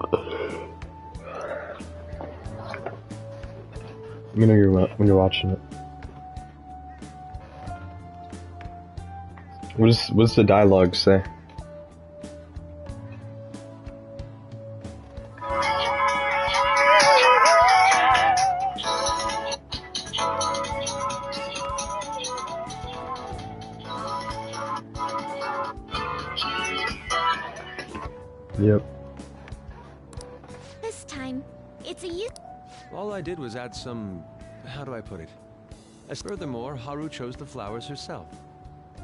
Let me know when you're watching it. What's the dialogue say? Yep. This time, it's a youth. All I did was add some... how do I put it? As furthermore, Haru chose the flowers herself.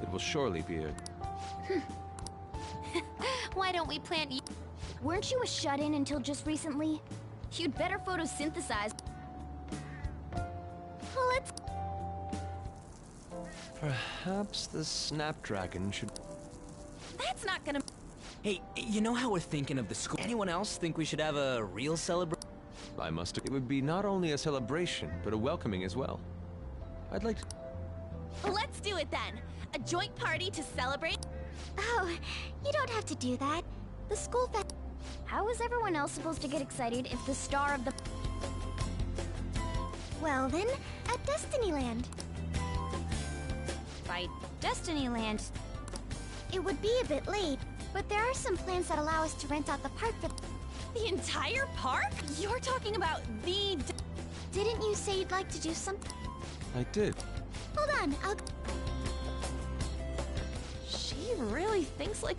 It will surely be a... Why don't we plant you? Weren't you a shut-in until just recently? You'd better photosynthesize. Well, let's... Perhaps the Snapdragon should... That's not gonna... Hey, you know how we're thinking of the school? Anyone else think we should have a real celebration? I must... It would be not only a celebration, but a welcoming as well. I'd like to... Let's do it then! A joint party to celebrate? Oh, you don't have to do that. The school fest... How is everyone else supposed to get excited if the star of the... Well then, at Destinyland. By Destinyland... It would be a bit late, but there are some plans that allow us to rent out the park for... The entire park? You're talking about the... Didn't you say you'd like to do something? I did. Hold on, I'll... She really thinks like...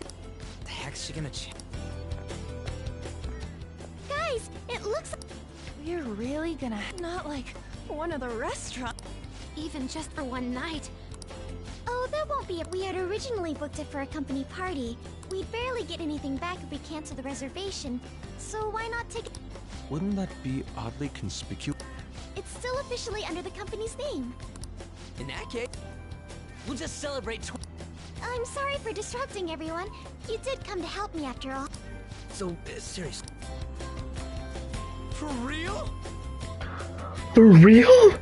The heck's she gonna Guys, it looks like... We're really gonna... Not like one of the restaurants. Even just for one night. Oh, that won't be it. We had originally booked it for a company party. We'd barely get anything back if we cancel the reservation. So why not take it? Wouldn't that be oddly conspicuous? It's still officially under the company's name. In that case, we'll just celebrate I'm sorry for disrupting everyone. You did come to help me after all. So, seriously. For real? For real?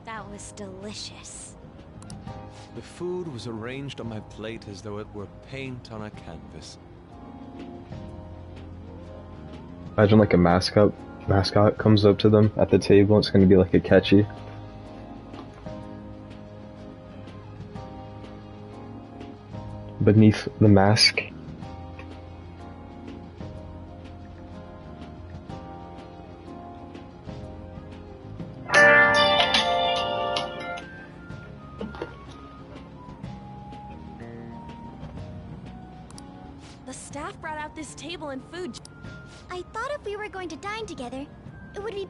That was delicious. The food was arranged on my plate as though it were paint on a canvas. Imagine like a mascot comes up to them at the table. It's gonna be like a catchy. Beneath the mask. The staff brought out this table and food. I thought if we were going to dine together, it would be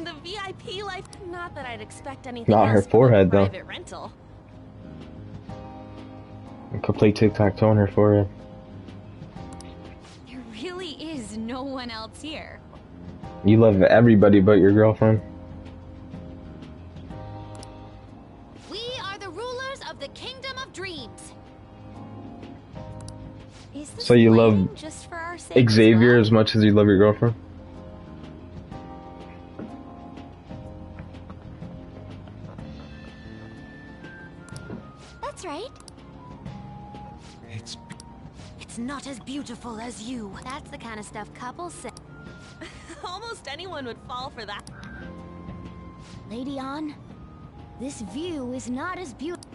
the VIP life. Not that I'd expect anything Not her else from a forehead, though. private rental. I could play tic-tac-toe on her forehead. There really is no one else here. You love everybody but your girlfriend. We are the rulers of the Kingdom of Dreams. Is this So you playing love just for our sake Xavier as as much as you love your girlfriend? well? That's right. It's not as beautiful as you. That's the kind of stuff couples say. Almost anyone would fall for that. Lady On, this view is not as beautiful.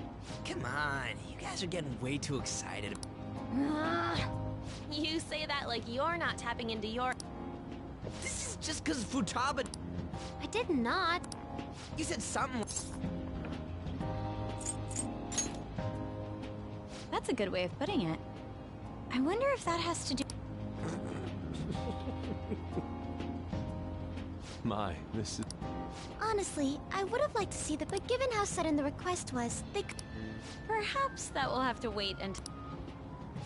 Come on, you guys are getting way too excited. You say that like you're not tapping into your... This is just because Futaba... I did not. You said something... That's a good way of putting it. I wonder if that has to do... My, this is... Honestly, I would have liked to see the... But given how sudden the request was, they could... Perhaps that will have to wait and...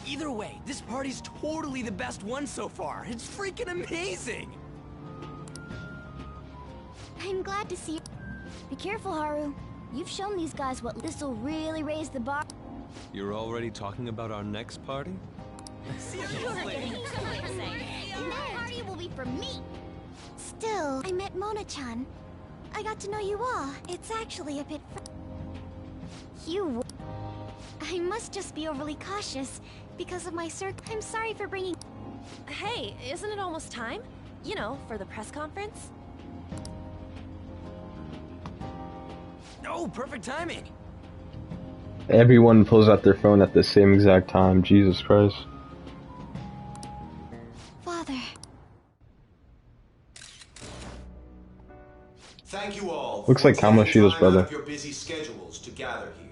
Either way, this party's totally the best one so far. It's freaking amazing! I'm glad to see you. Be careful, Haru. You've shown these guys what this'll really raise the bar. You're already talking about our next party? That party will be for me. Still, I met Mona-chan. I got to know you all. It's actually a bit... I must just be overly cautious because of my I'm sorry for bringing... Hey, isn't it almost time? You know, for the press conference? Oh, perfect timing. Everyone pulls out their phone at the same exact time. Jesus Christ. Father. Thank you all. Looks for like taking Kamoshida's time brother. out of your busy schedules to gather here.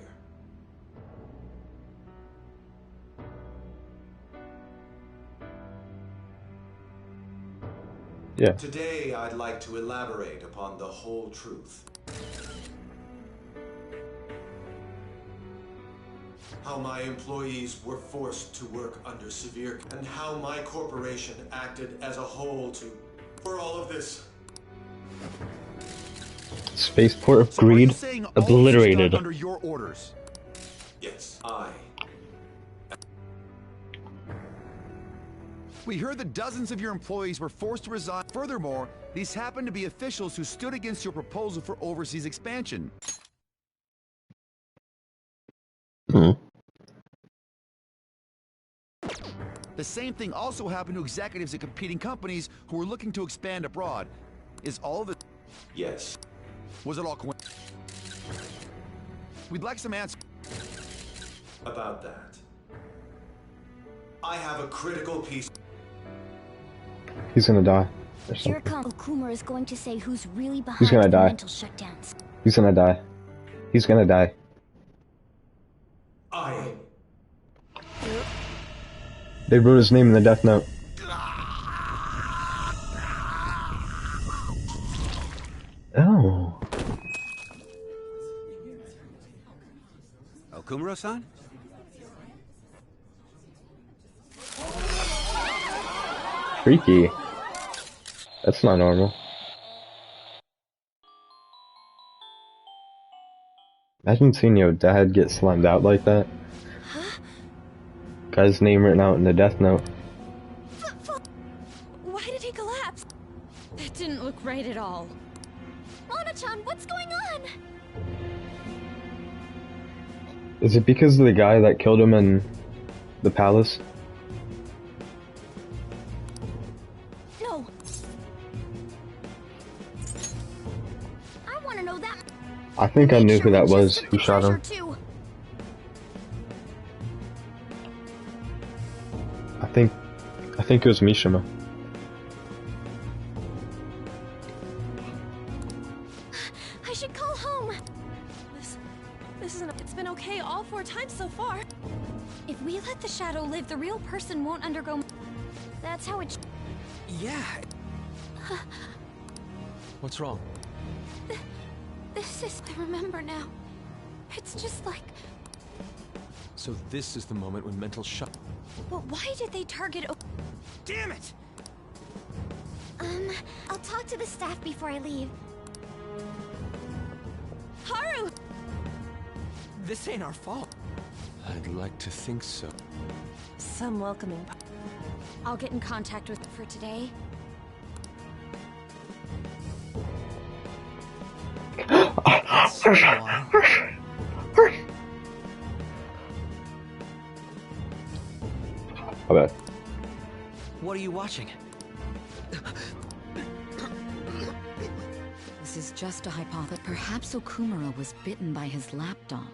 Yeah. Today, I'd like to elaborate upon the whole truth. How my employees were forced to work under severe, and how my corporation acted as a whole for all of this. Spaceport of So are you Greed saying all of this was obliterated. done under your orders? Yes, I. We heard that dozens of your employees were forced to resign. Furthermore, these happen to be officials who stood against your proposal for overseas expansion. Hmm. The same thing also happened to executives at competing companies who were looking to expand abroad. Is all of it? Yes. Was it all coincidence? We'd like some answers. About that. I have a critical piece. He's gonna die. Or Here something. Okuma is going to say who's really behind He's gonna the die. mental shutdowns. He's gonna die. He's gonna die. I. They wrote his name in the death note. Oh. Okumura-san? Freaky. That's not normal. Imagine seeing your dad get slammed out like that. Got his name written out in the death note. Why did he collapse? That didn't look right at all. Mona-chan, what's going on? Is it because of the guy that killed him in the palace? No. I want to know that. I think I Make knew sure who we that just was took who the shot him. treasure, too. I think it was Mishima. I should call home. This isn't. It's been okay all 4 times so far. If we let the shadow live, the real person won't undergo. That's how it. Yeah. What's wrong? This is. I remember now. It's just like. So this is the moment when mental shut. But why did they target? Damn it! I'll talk to the staff before I leave. Haru! This ain't our fault. I'd like to think so. Some welcoming. I'll get in contact with for today. That's so annoying. My bad. What are you watching? This is just a hypothesis. Perhaps Okumura was bitten by his lapdog.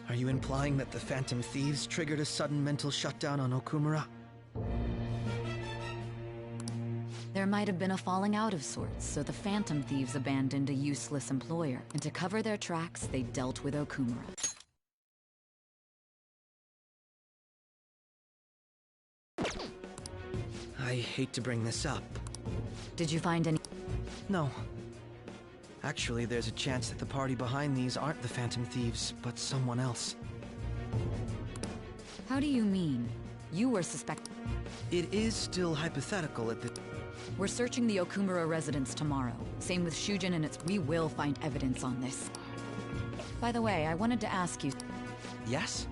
Are you implying that the Phantom Thieves triggered a sudden mental shutdown on Okumura? There might have been a falling out of sorts, so the Phantom Thieves abandoned a useless employer, and to cover their tracks, they dealt with Okumura. I hate to bring this up. Did you find any? No. Actually, there's a chance that the party behind these aren't the Phantom Thieves, but someone else. How do you mean? You were suspected. It is still hypothetical at the... We're searching the Okumura residence tomorrow. Same with Shujin and we will find evidence on this. By the way, I wanted to ask you... Yes?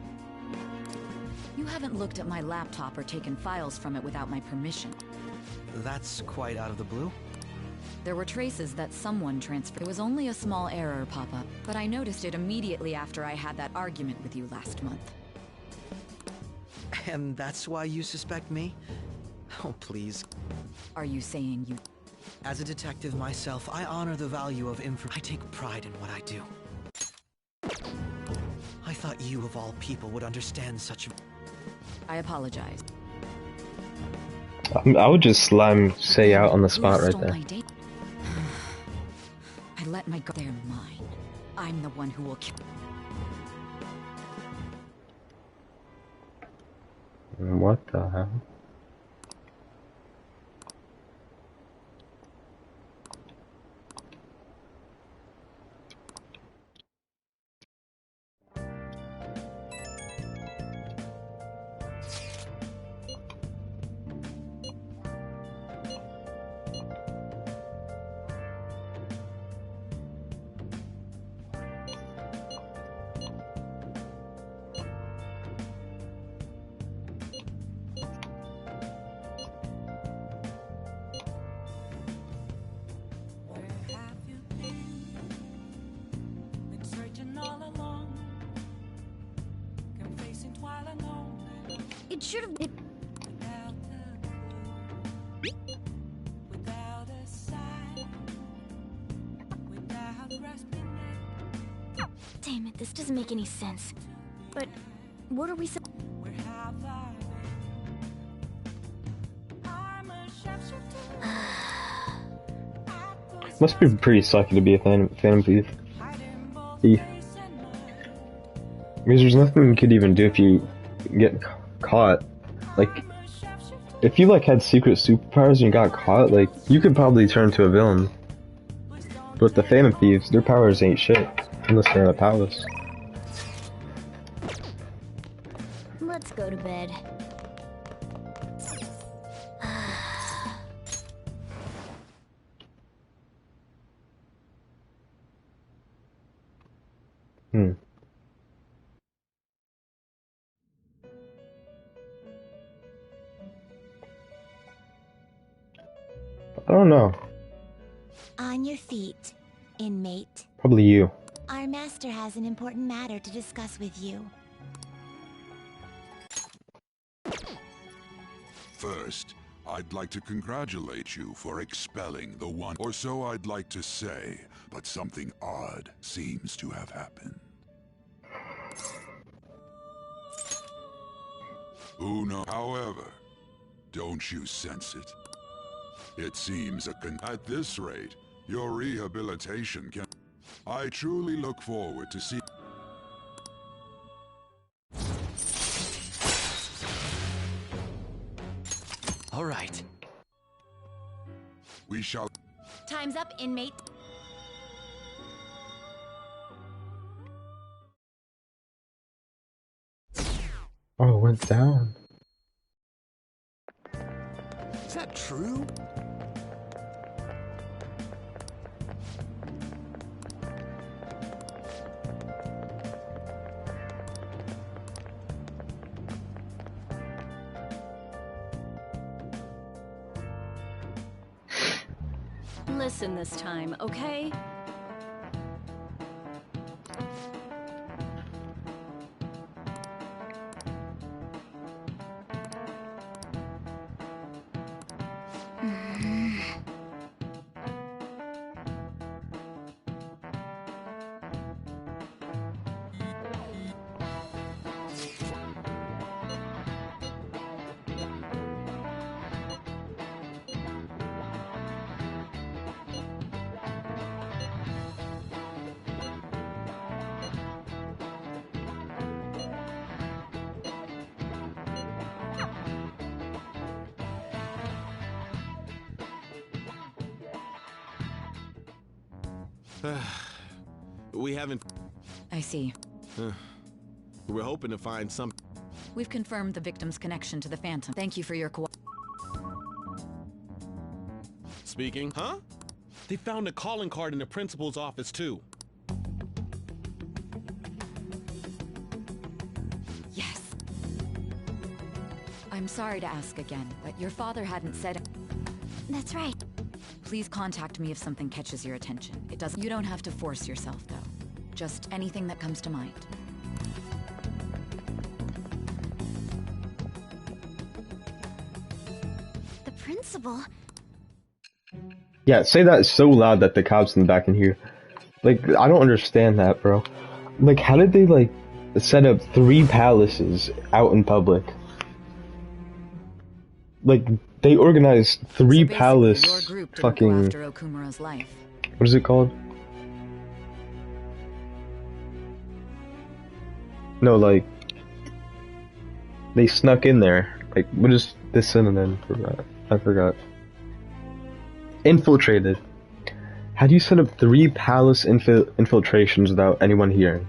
You haven't looked at my laptop or taken files from it without my permission. That's quite out of the blue. There were traces that someone transferred. It was only a small error pop-up, but I noticed it immediately after I had that argument with you last month. And that's why you suspect me? Oh, please. Are you saying you... As a detective myself, I honor the value of information. I take pride in what I do. I thought you, of all people, would understand such a... I apologize. I would just slam Say out on the spot right Stole there. my date. I let my guard. They're mine. I'm the one who will kill. What the hell? It should have been. Damn it, this doesn't make any sense. But what are we so... Must be pretty sucky to be a Phantom Thief. Because there's nothing you could even do if you get caught. Like, if you like had secret superpowers and you got caught, like, you could probably turn to a villain. But the Phantom Thieves, their powers ain't shit unless they're in a palace. Let's go to bed. I don't know. On your feet, inmate. Probably you. Our master has an important matter to discuss with you. First, I'd like to congratulate you for expelling the one, or so I'd like to say, but something odd seems to have happened. Who knows? However, don't you sense it? It seems at this rate, your rehabilitation can... I truly look forward to see... All right. We shall... Time's up, inmate. Oh, it went down. Is that true? Listen this time, okay? We haven't... I see. We're hoping to find some... We've confirmed the victim's connection to the Phantom. Thank you for your Speaking? Huh? They found a calling card in the principal's office, too. Yes. I'm sorry to ask again, but your father hadn't said... That's right. Please contact me if something catches your attention. It doesn't. You don't have to force yourself, though. Just anything that comes to mind. The principal? Yeah, say that so loud that the cops in the back can hear. Like, I don't understand that, bro. Like, how did they, like, set up 3 palaces out in public? Like, they organized 3 So palace your group didn't fucking... go after Okumura's life. What is it called? No, like... They snuck in there. Like, what is this synonym for that? I forgot. Infiltrated. How do you set up 3 palace infiltrations without anyone hearing?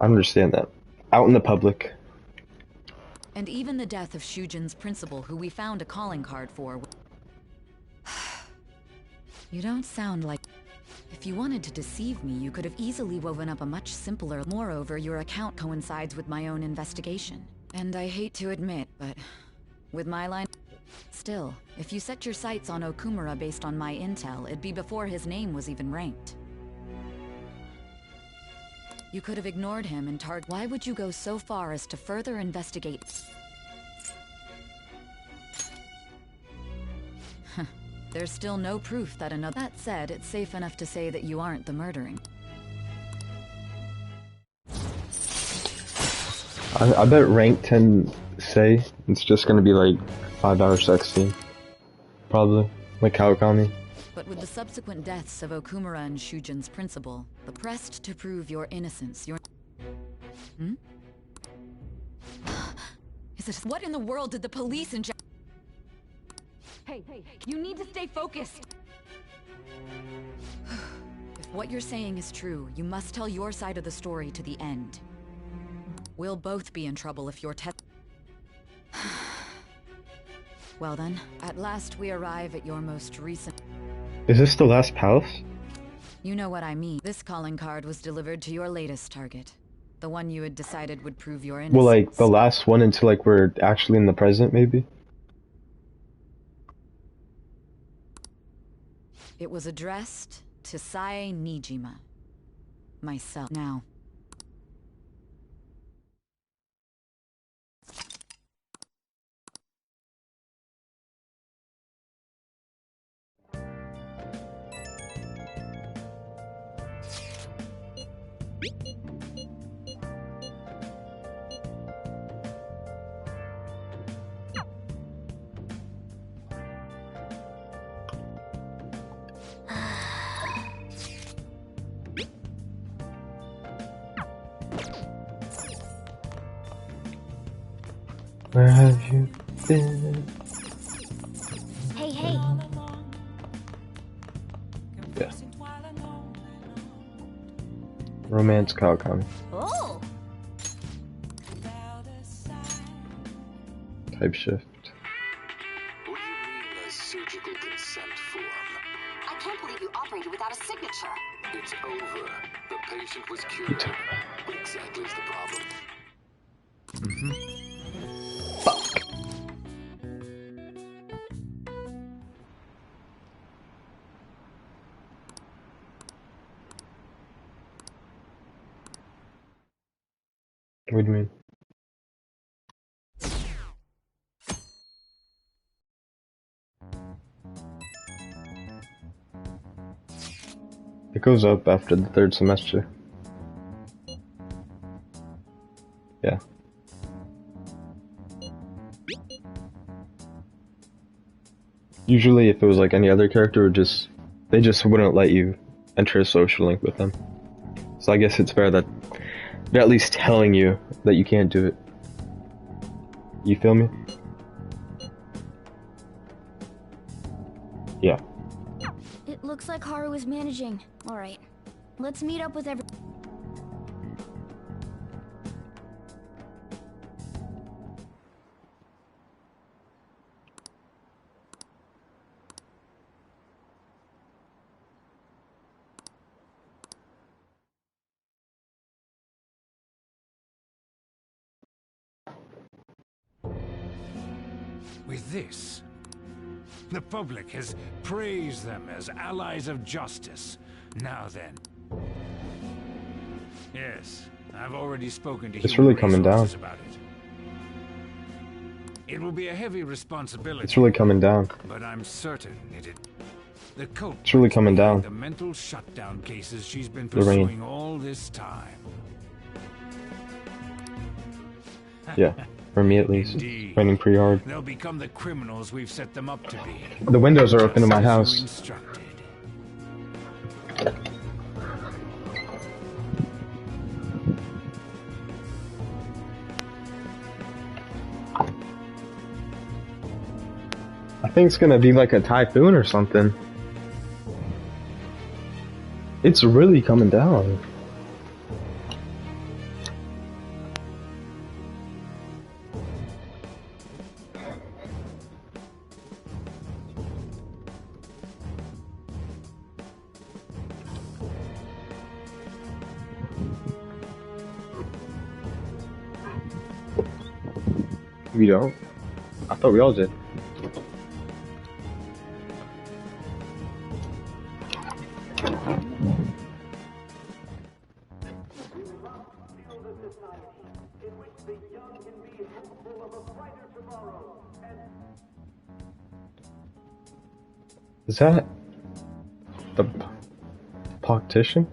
I don't understand that. Out in the public. And even the death of Shujin's principal, who we found a calling card for. You don't sound like... If you wanted to deceive me, you could have easily woven up a much simpler... Moreover, your account coincides with my own investigation. And I hate to admit, but... With my line... Still, if you set your sights on Okumura based on my intel, it'd be before his name was even ranked. You could have ignored him and targeted... Why would you go so far as to further investigate... There's still no proof that another... That said, it's safe enough to say that you aren't the murdering. I bet rank 10 say it's just gonna be like 5-hour sex scene. Probably. Like Kawakami. But with the subsequent deaths of Okumura and Shujin's principal, the pressed to prove your innocence, your... Hmm? Is it... What in the world did the police inject? Hey, you need to stay focused! If what you're saying is true, you must tell your side of the story to the end. We'll both be in trouble if your test... Well then, at last we arrive at your most recent... Is this the last palace? You know what I mean. This calling card was delivered to your latest target. The one you had decided would prove your innocence. Well, like, the last one until, like, we're actually in the present, maybe? It was addressed to Sae Nijima. Myself. Now. Where have you been? Hey, hey. Yeah. Romance Kawakami. Oh! Type shift. What do you mean a surgical consent form? I can't believe you operated without a signature. It's over. The patient was cured. What exactly is the problem? Fuck. What do you mean? It goes up after the 3rd semester. Yeah. Usually if it was like any other character, they just wouldn't let you enter a social link with them. So I guess it's fair that they're at least telling you that you can't do it. You feel me? Yeah. It looks like Haru is managing. Alright. Let's meet up with every... With this, The public has praised them as allies of justice. Now then. Yes, I've already spoken to It's human really coming down. resources about it. It will be a heavy responsibility. It's really coming down. But I'm certain it. The cult. It's really coming down. The mental shutdown cases she's been The rain. pursuing all this time. Yeah, for me at least. Indeed. It's raining pretty hard. They'll become the criminals we've set them up to be. The windows are open in my Just as house. you instructed. I think it's gonna be like a typhoon or something. It's really coming down. We don't? I thought we all did. Is that the politician?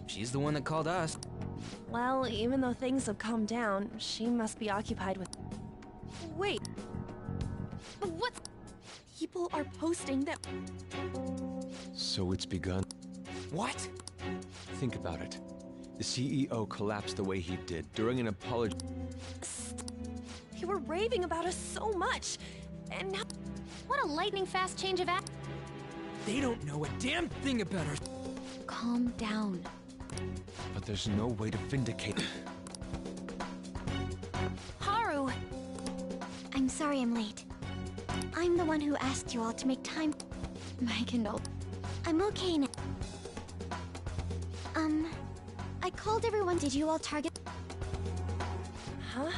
She's the one that called us. Well, even though things have calmed down, she must be occupied with... Wait! What? People are posting that... So it's begun. What? Think about it. The CEO collapsed the way he did during an apology. They were raving about us so much, and now... What a lightning-fast change of act. They don't know a damn thing about her. Calm down. But there's no way to vindicate it. Haru! I'm sorry I'm late. I'm the one who asked you all to make time. My Kindle. I'm okay now. I called everyone. Did you all target? Huh?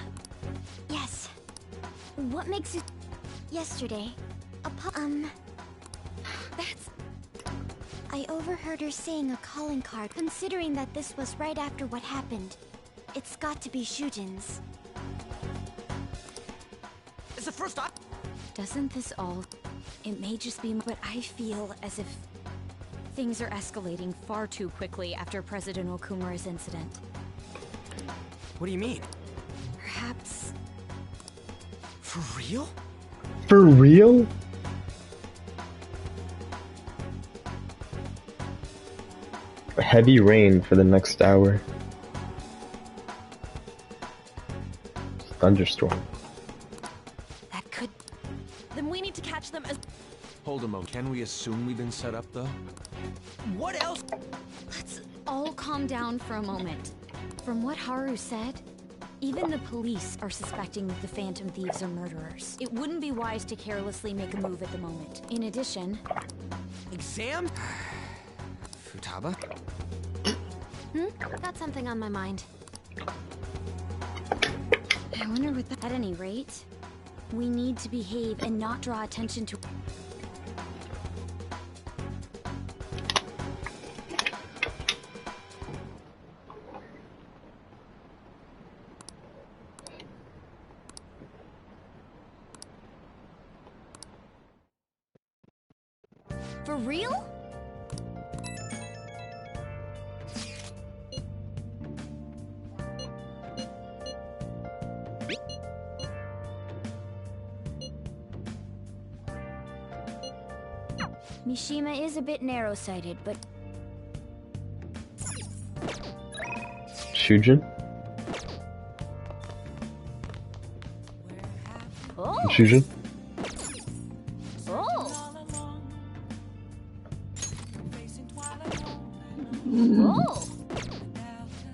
Yes. What makes you... Yesterday. That's... I overheard her saying a calling card, considering that this was right after what happened. It's got to be Shujin's. It's the first time. Doesn't this all... It may just be... But I feel as if... Things are escalating far too quickly after President Okumura's incident. What do you mean? Perhaps... For real? For real? Heavy rain for the next hour. Thunderstorm. That could... Then we need to catch them as... Hold a moment. Can we assume we've been set up, though? What else? Let's all calm down for a moment. From what Haru said, even the police are suspecting that the Phantom Thieves are murderers. It wouldn't be wise to carelessly make a move at the moment. In addition... Exam? Futaba? Got something on my mind. I wonder what that... At any rate, we need to behave and not draw attention to... For real? Mishima is a bit narrow-sighted, but... Shujin? Oh! Shujin? Oh! Oh!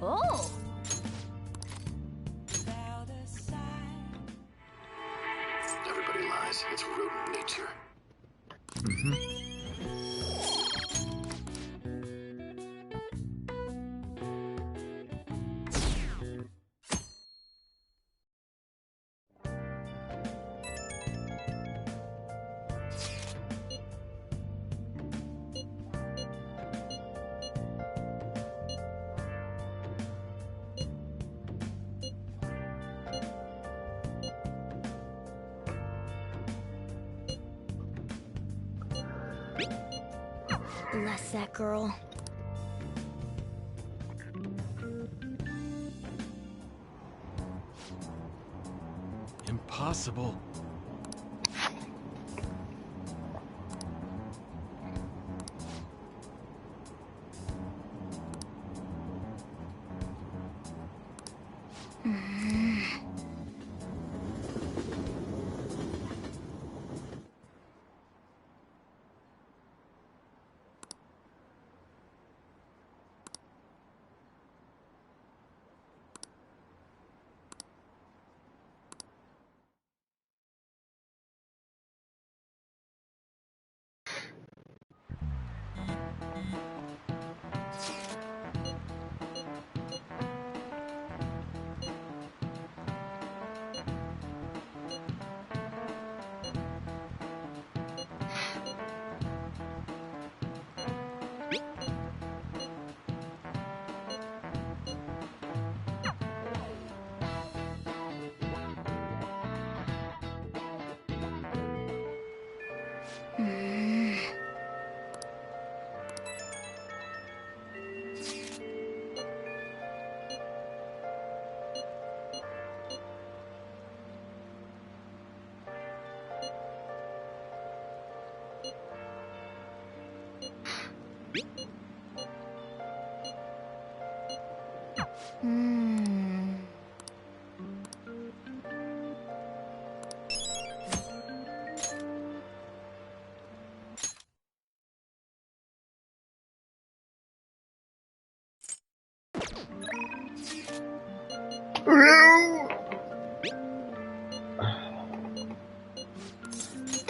Oh! Everybody lies. It's rodent nature. Bless that girl. Impossible.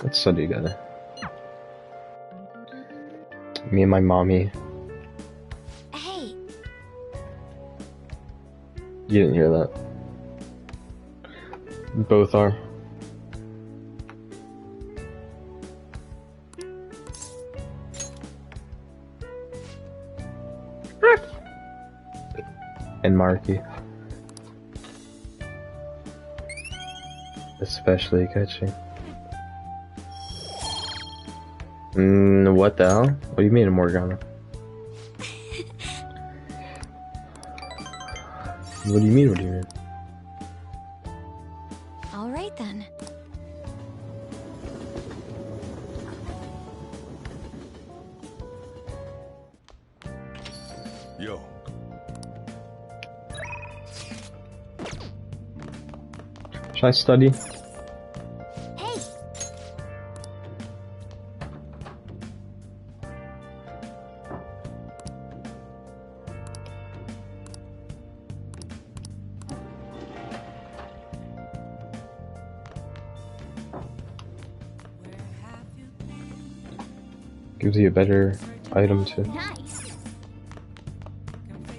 Let's study together. Me and my mommy. Hey. You didn't hear that. Both are. And Marky. Especially catching. What the hell? What do you mean, Morgana? What do you mean? What do you mean? All right then. Yo. Should I study? Hey. Gives you a better item too. Nice.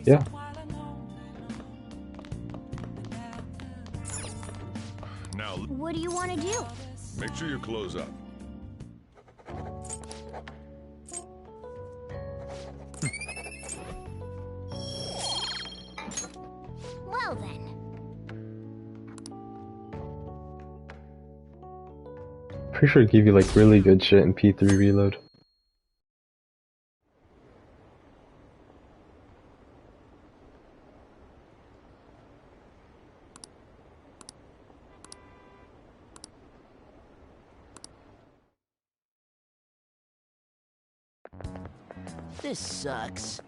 Yeah. Now, What do you want to do? make sure you close up. Well then. Pretty sure it gave you like really good shit in P3 reload. This sucks.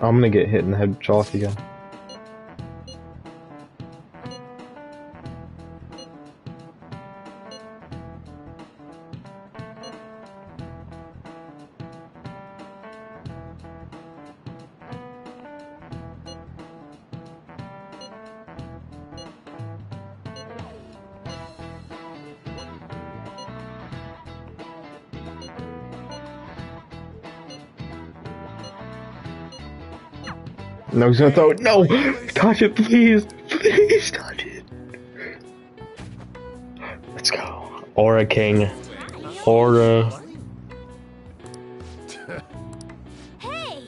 I'm gonna get hit in the head with chalk again. No, he's gonna throw it. No! Touch it, please! Please touch it! Let's go. Aura King. Horror. Hey!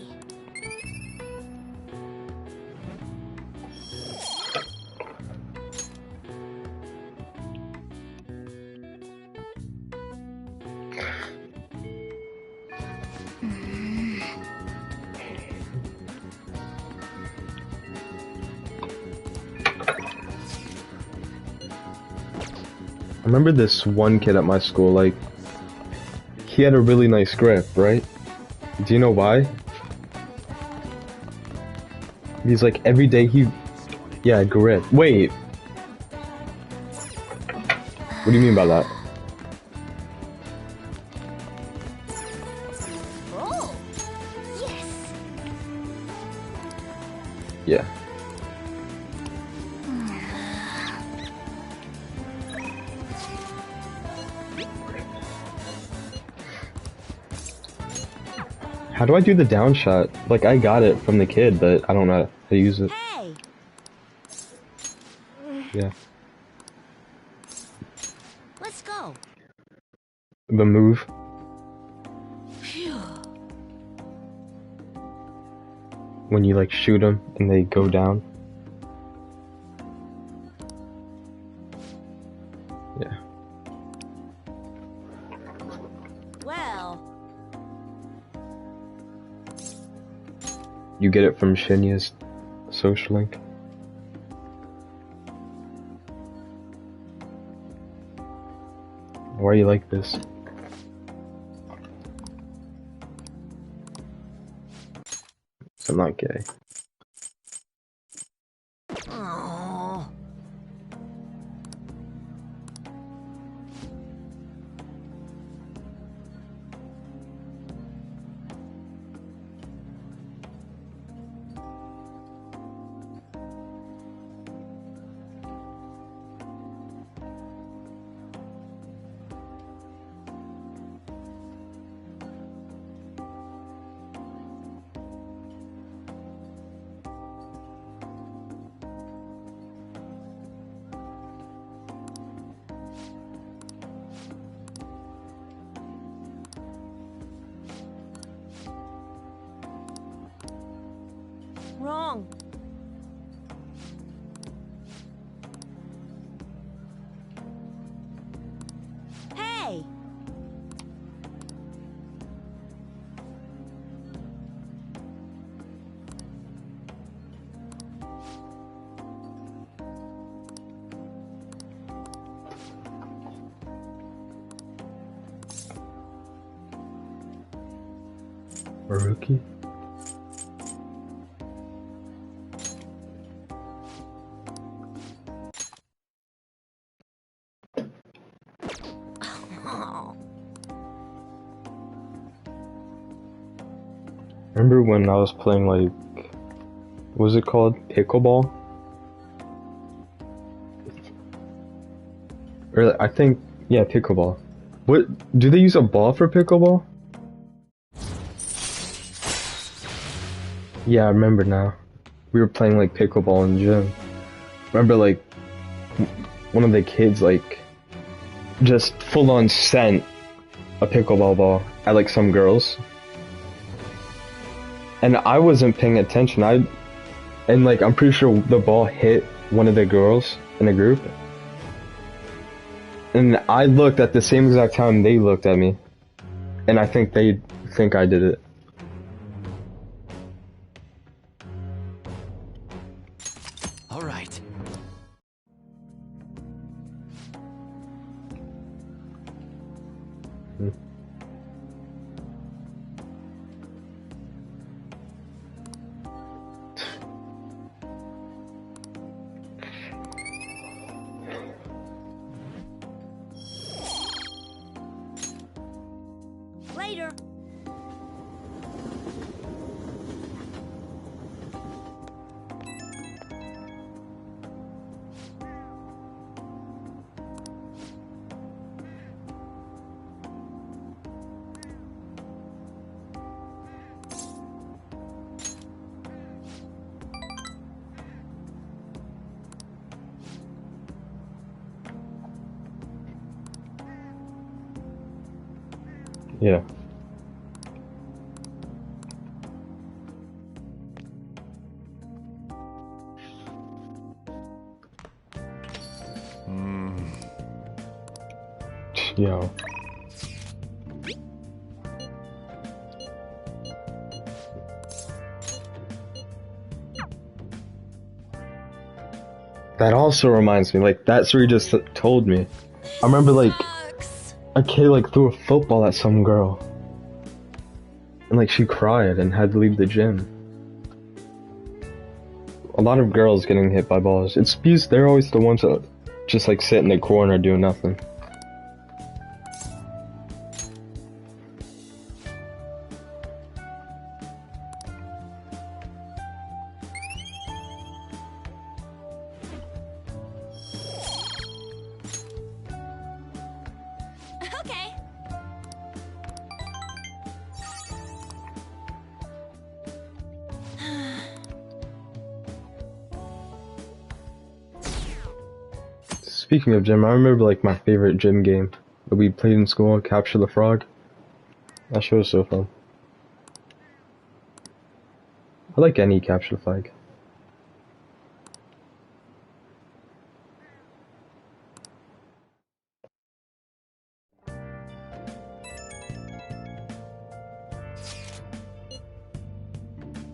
I remember this one kid at my school, like, he had a really nice grip, right? Do you know why? He's like, every day yeah, grip. Wait. What do you mean by that? Oh! Yes! Yeah. How do I do the down shot? Like, I got it from the kid, but I don't know how to use it. Hey! Yeah. Let's go. The move. Phew. When you, like, shoot them and they go down. Yeah. Well... You get it from Shinya's social link. Why are you like this? I'm not gay. Oh. Wrong. Hey! Maruki? Remember when I was playing, like, what was it called? Pickleball? Or I think, yeah, pickleball. What, do they use a ball for pickleball? Yeah, I remember now. We were playing, like, pickleball in gym. Remember, like, one of the kids, like, just full-on sent a pickleball ball at, like, some girls. And I wasn't paying attention. And like, I'm pretty sure the ball hit one of the girls in the group. And I looked at the same exact time they looked at me. And I think they think I did it. All right. Later! Yeah. Yo. That also reminds me, like, that's where he just told me. I remember, like, a kid, like, threw a football at some girl. And, like, she cried and had to leave the gym. A lot of girls getting hit by balls. It's because they're always the ones that just, like, sit in the corner doing nothing. Okay. Speaking of gym, I remember, like, my favorite gym game that we played in school, Capture the Frog. That show was so fun. I like any Capture the Flag.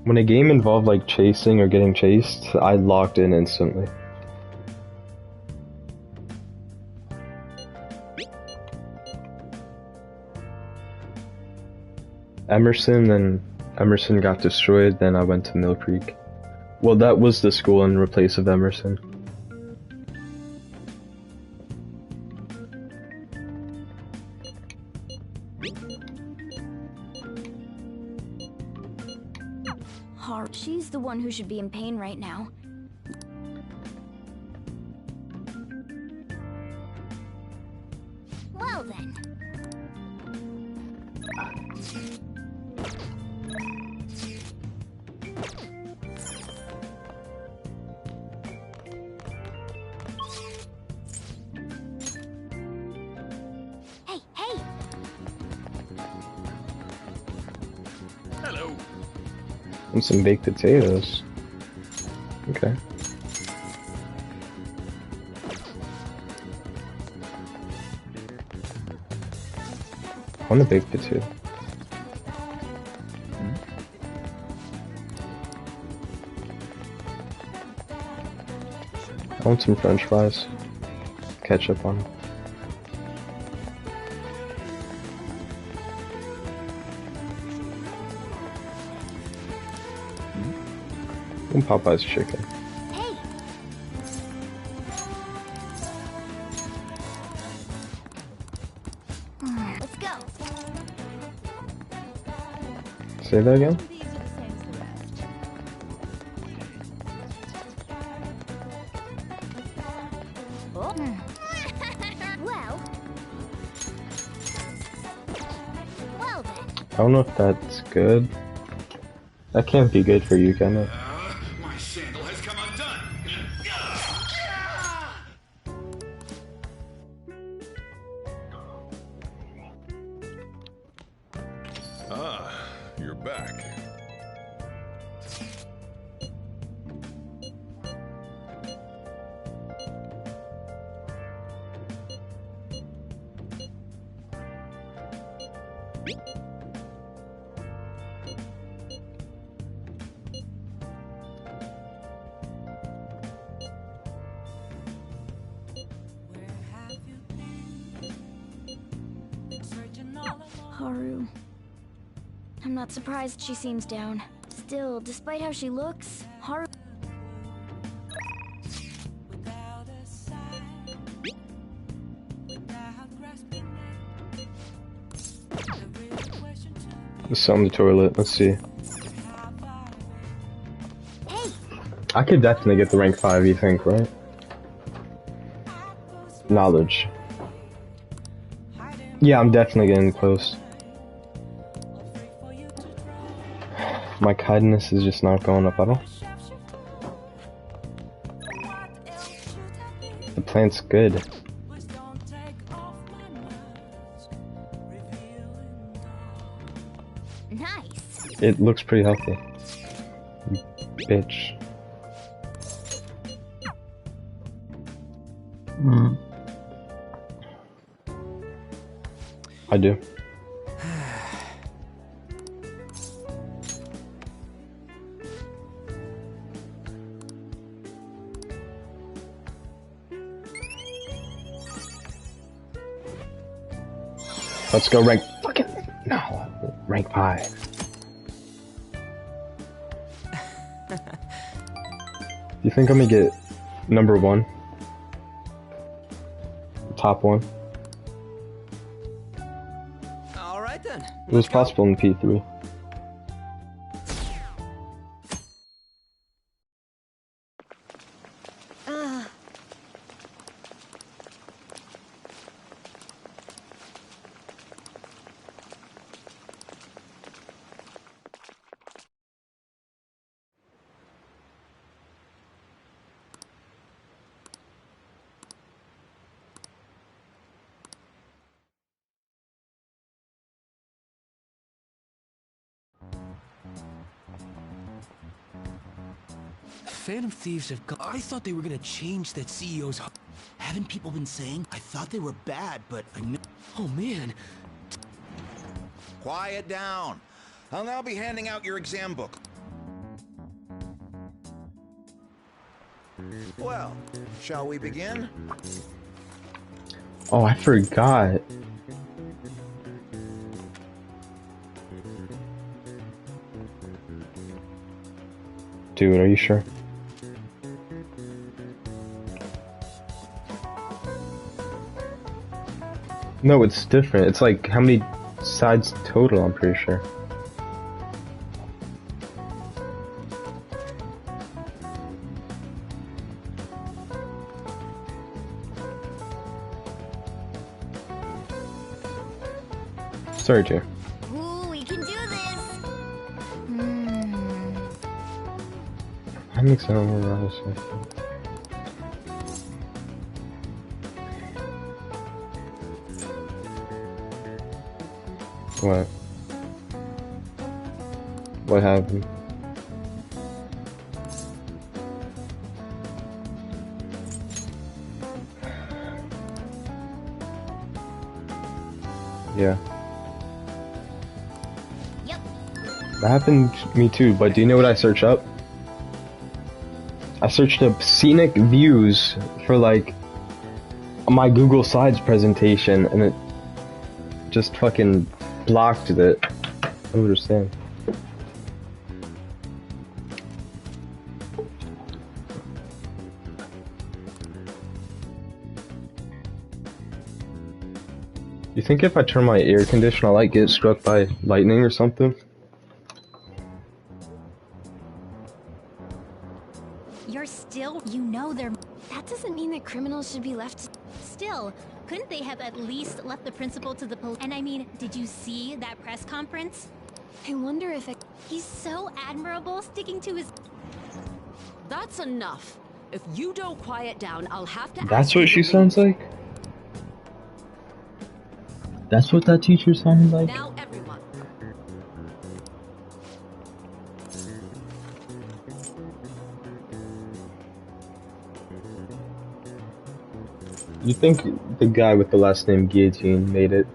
When a game involved, like, chasing or getting chased, I locked in instantly. Then Emerson got destroyed, then I went to Mill Creek. Well, that was the school in replace of Emerson. She's the one who should be in pain right now. Well then. Hey, hey! Hello. And some baked potatoes. Okay. I want a baked potato. I want some French fries. Ketchup on them. And Popeye's chicken. Hey. Let's go. Say that again? Oh. Well then. I don't know if that's good. That can't be good for you, can it? My sandal has come undone. Ah, you're back. Haru. I'm not surprised she seems down. Still, despite how she looks, Haru... There's some in the toilet. Let's see. Hey. I could definitely get the rank 5, you think, right? Knowledge. Yeah, I'm definitely getting close. My kindness is just not going up at all. The plant's good. It looks pretty healthy. You bitch. I do. Let's go rank fucking no rank 5. You think I'm gonna get number 1? Top 1? All right then. It was possible in P3. Phantom Thieves have got... I thought they were gonna change that CEO's... Haven't people been saying? I thought they were bad, but I know... Oh, man. Quiet down. I'll now be handing out your exam book. Well, shall we begin? Oh, I forgot. Dude, are you sure? No, it's different. It's like how many sides total, I'm pretty sure. Sorry, dear. Ooh, we can do this. That makes it more honestly. What? What happened? Yeah. Yep. That happened to me too, but do you know what I searched up? I searched up scenic views for like my Google Slides presentation and it just fucking blocked it. I don't understand. You think if I turn my air conditioner, I might get struck by lightning or something? You're still, you know they're... That doesn't mean that criminals should be left... Still, couldn't they have at least left the principal to the police? And I mean, did you see that press conference? I wonder if he's so admirable sticking to his... That's enough. If you don't quiet down, I'll have to... That's what she sounds like? That's what that teacher sounded like? Now everyone. You think the guy with the last name Guillotine made it?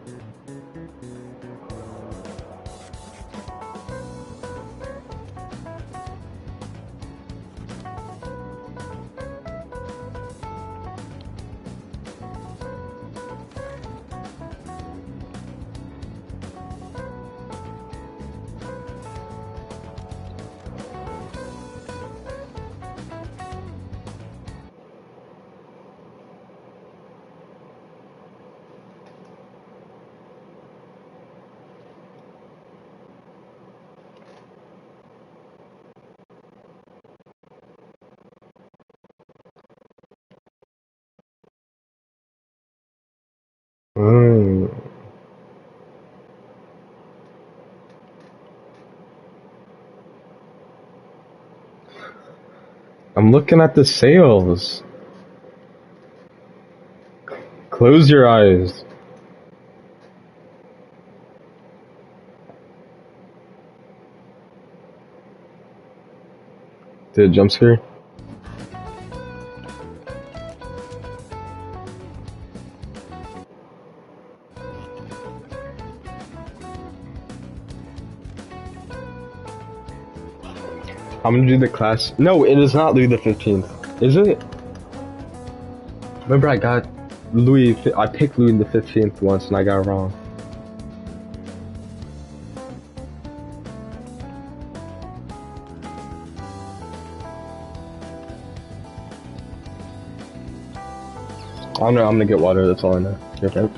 I'm looking at the sales. Close your eyes. Did it jump scare? I'm gonna do the class. No, it is not Louis the 15th. Is it? Remember I got Louis, I picked Louis the 15th once and I got it wrong. I don't know, I'm gonna get water, that's all I know. Okay.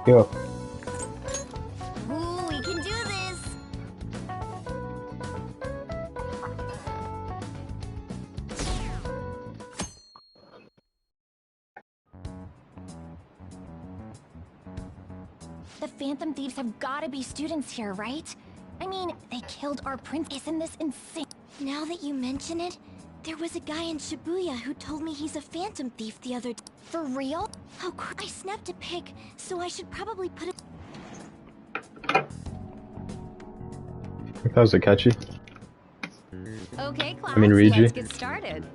Yo. Ooh, we can do this! The Phantom Thieves have gotta be students here, right? I mean, they killed our prince. Isn't this insane? Now that you mention it, there was a guy in Shibuya who told me he's a Phantom Thief the other day. For real? Oh, I snapped a pic, so I should probably put it. That was a catchy. Okay, class, I mean, Rigi. let's get started.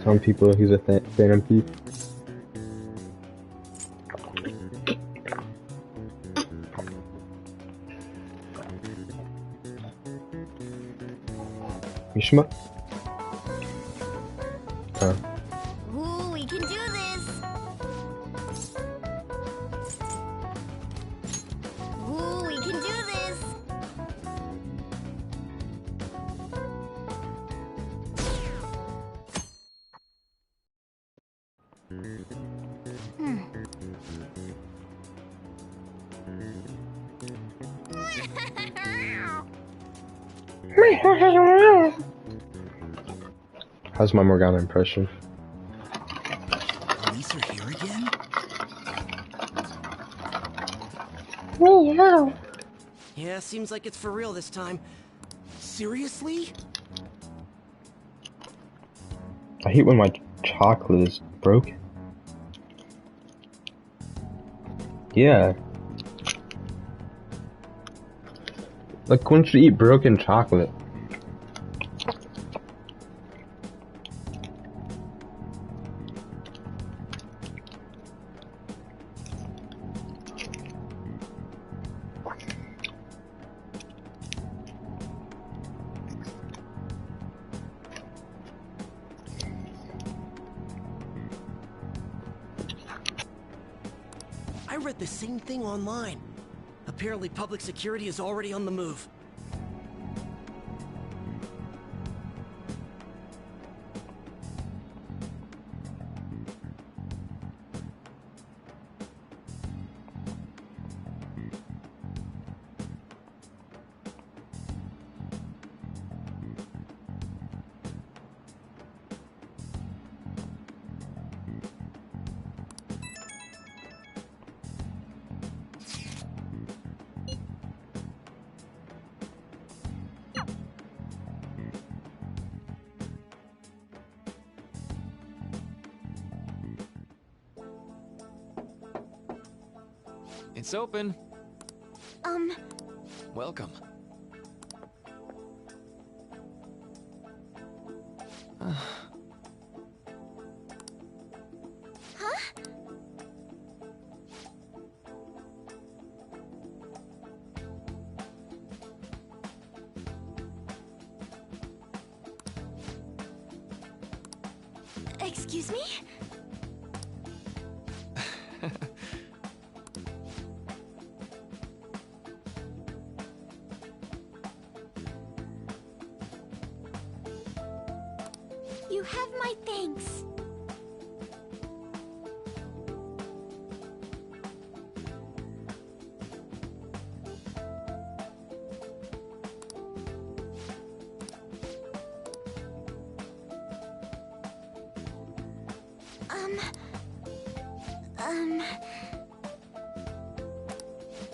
Some people, he's a Phantom Thief. Mishima? Oh. Ooh, we can do this! Ooh, we can do this! How's my Morgana impression? Police are here again? Meow. Yeah, seems like it's for real this time. Seriously? I hate when my chocolate is broken. Yeah. Like, wouldn't you eat broken chocolate? I read the same thing online. Apparently public security is already on the move. It's open. Welcome. Excuse me? You have my thanks.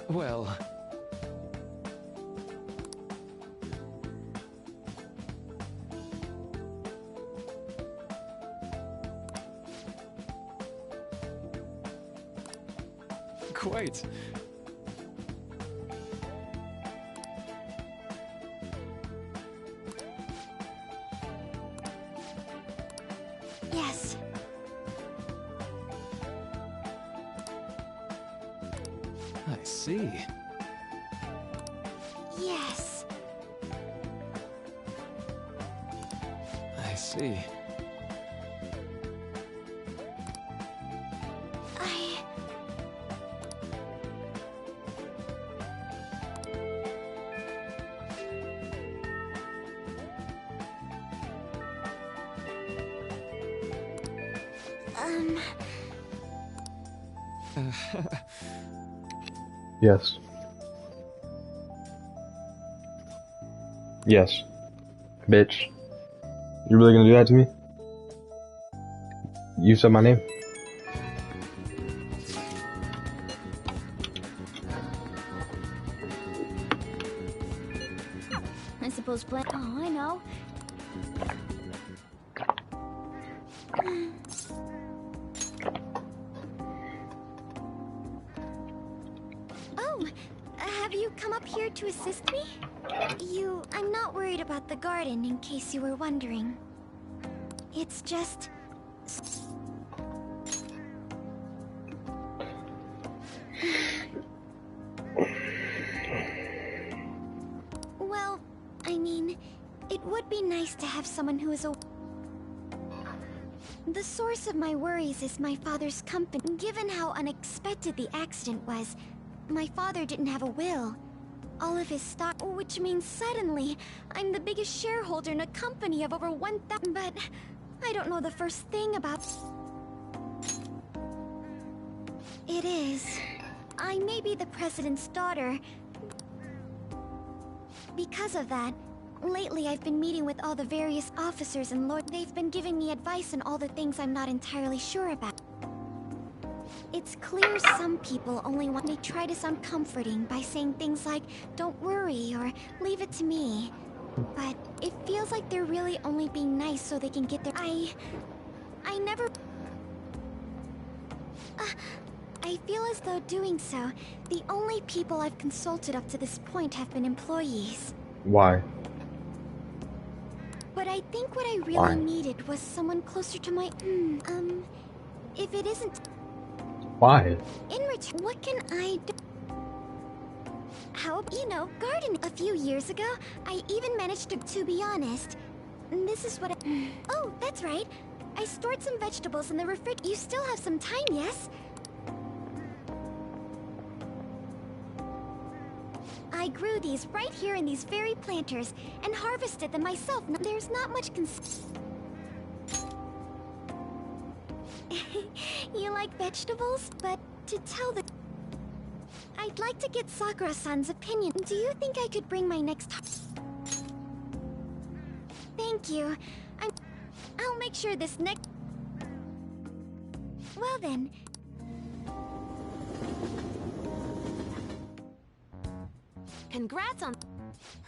Well... Quite. Yes. I see. Yes. I see. Yes. Yes. Bitch. You really gonna do that to me? You said my name. vegetables plant. Oh, I know. Oh, have you come up here to assist me? I'm not worried about the garden, in case you were wondering. It's just... Well, I mean, it would be nice to have someone who is a... The source of my worries is my father's company. Given how unexpected the accident was, my father didn't have a will. All of his stock, which means suddenly, I'm the biggest shareholder in a company of over 1,000, but I don't know the first thing about... It is. I may be the president's daughter. Because of that, lately I've been meeting with all the various officers and lords. They've been giving me advice on all the things I'm not entirely sure about. It's clear some people only want to try to sound comforting by saying things like, "Don't worry," or "Leave it to me." But it feels like they're really only being nice so they can get their... I never... I feel as though doing so, the only people I've consulted up to this point have been employees. Why? But I think what I really needed was someone closer to my... if it isn't... Why? In return, what can I do? How, gardening. A few years ago, I even managed to be honest. This is what I... Oh, that's right. I stored some vegetables in the refrigerator. You still have some time, yes? I grew these right here in these very planters and harvested them myself. There's not much You like vegetables? But to tell the... I'd like to get Sakura-san's opinion. Do you think I could bring my next... Thank you. I'll make sure this next... Well then... Congrats on...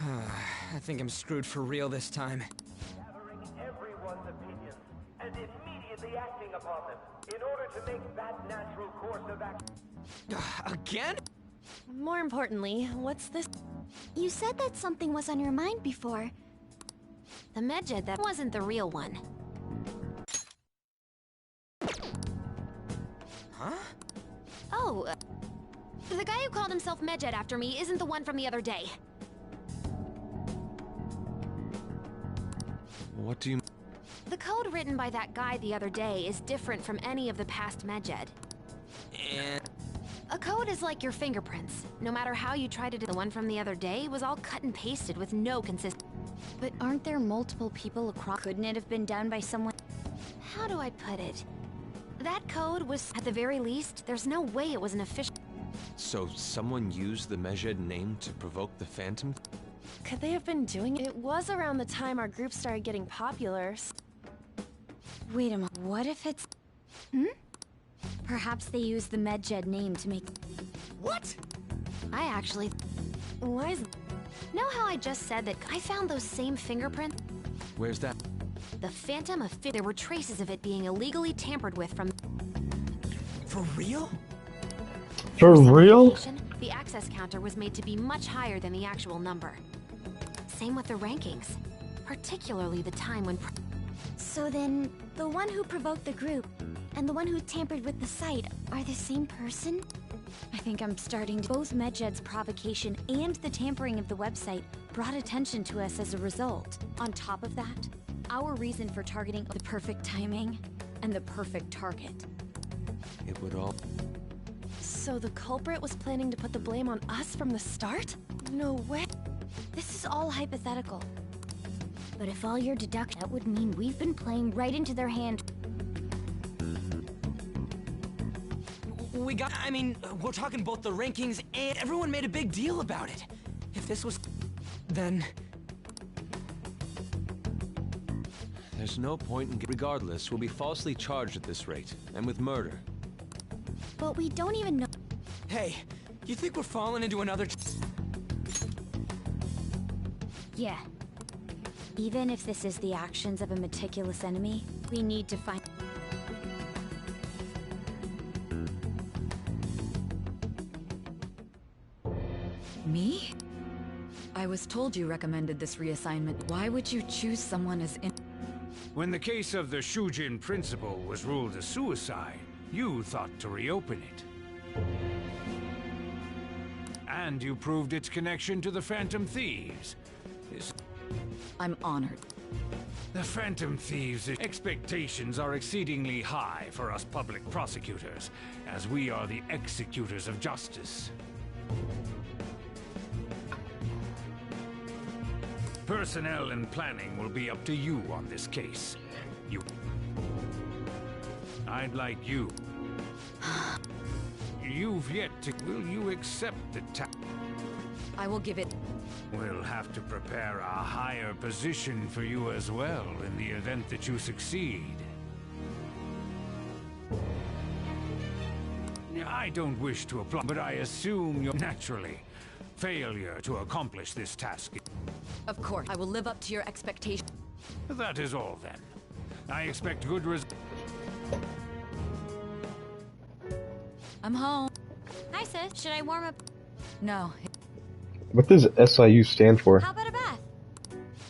I think I'm screwed for real this time. Gathering everyone's opinions and immediately acting upon them in order to make that natural course of action. Again? More importantly, what's this? You said that something was on your mind before. The Medjed, that wasn't the real one. Huh? Oh, the guy who called himself Medjed after me isn't the one from the other day. What do you... The code written by that guy the other day is different from any of the past Medjed. And... A code is like your fingerprints. No matter how you try to do, the one from the other day was all cut and pasted with no consistency. But aren't there multiple people across? Couldn't it have been done by someone? How do I put it? That code was, at the very least, there's no way it was an official... So someone used the Medjed name to provoke the Phantom? Could they have been doing it? It was around the time our group started getting popular. Wait a moment. What if it's... Perhaps they used the Medjed name to make... What? I actually... Why is... Know how I just said that I found those same fingerprints? Where's that? The Phantom of... There were traces of it being illegally tampered with from... For real? For real? The access counter was made to be much higher than the actual number. Same with the rankings. Particularly the time when... So then, the one who provoked the group and the one who tampered with the site are the same person? I think I'm starting to... Both Medjed's provocation and the tampering of the website brought attention to us as a result. On top of that, our reason for targeting the perfect timing and the perfect target. It would all... So the culprit was planning to put the blame on us from the start? No way. This is all hypothetical. But if all your deductions, that would mean we've been playing right into their hand. We're talking both the rankings and everyone made a big deal about it. If this was... then... There's no point in... Regardless, we'll be falsely charged at this rate, and with murder. But we don't even know... Hey, you think we're falling into another... Yeah, Even if this is the actions of a meticulous enemy, we need to find... Me? I was told you recommended this reassignment. Why would you choose someone as in... When the case of the Shujin principal was ruled a suicide, you thought to reopen it. And you proved its connection to the Phantom Thieves. I'm honored. The Phantom Thieves' expectations are exceedingly high for us public prosecutors, as we are the executors of justice. Personnel and planning will be up to you on this case. I'd like you. You've yet to... Will you accept the task? I will give it... We'll have to prepare a higher position for you as well in the event that you succeed. I don't wish to apply, but I assume you're naturally failure to accomplish this task. Of course, I will live up to your expectations. That is all then. I expect good results. I'm home. Hi, sis. Should I warm up? No. What does SIU stand for? How about a bath?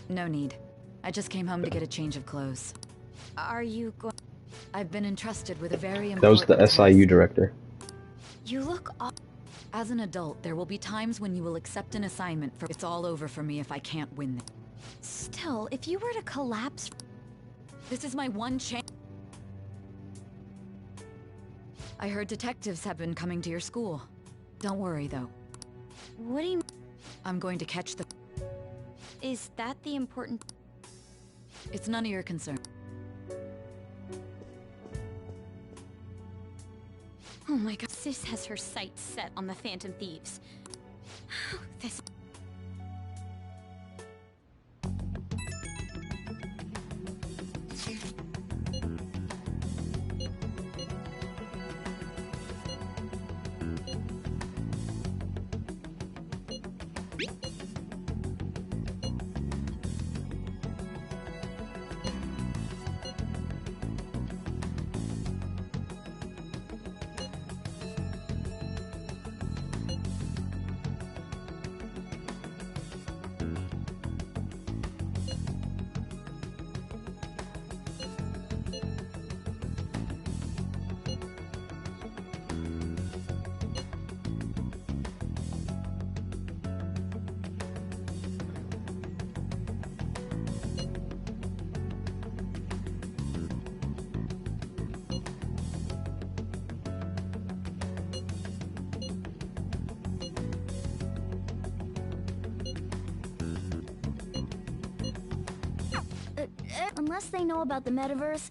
No need. I just came home to get a change of clothes. Are you going... I've been entrusted with a very important... That was the SIU director. You look off. As an adult, there will be times when you will accept an assignment for... It's all over for me if I can't win. Still, if you were to collapse... This is my one chance. I heard detectives have been coming to your school. Don't worry, though. What do you... I'm going to catch the... Is that the important... It's none of your concern. Oh my god, sis has her sights set on the Phantom Thieves. This... Unless they know about the metaverse...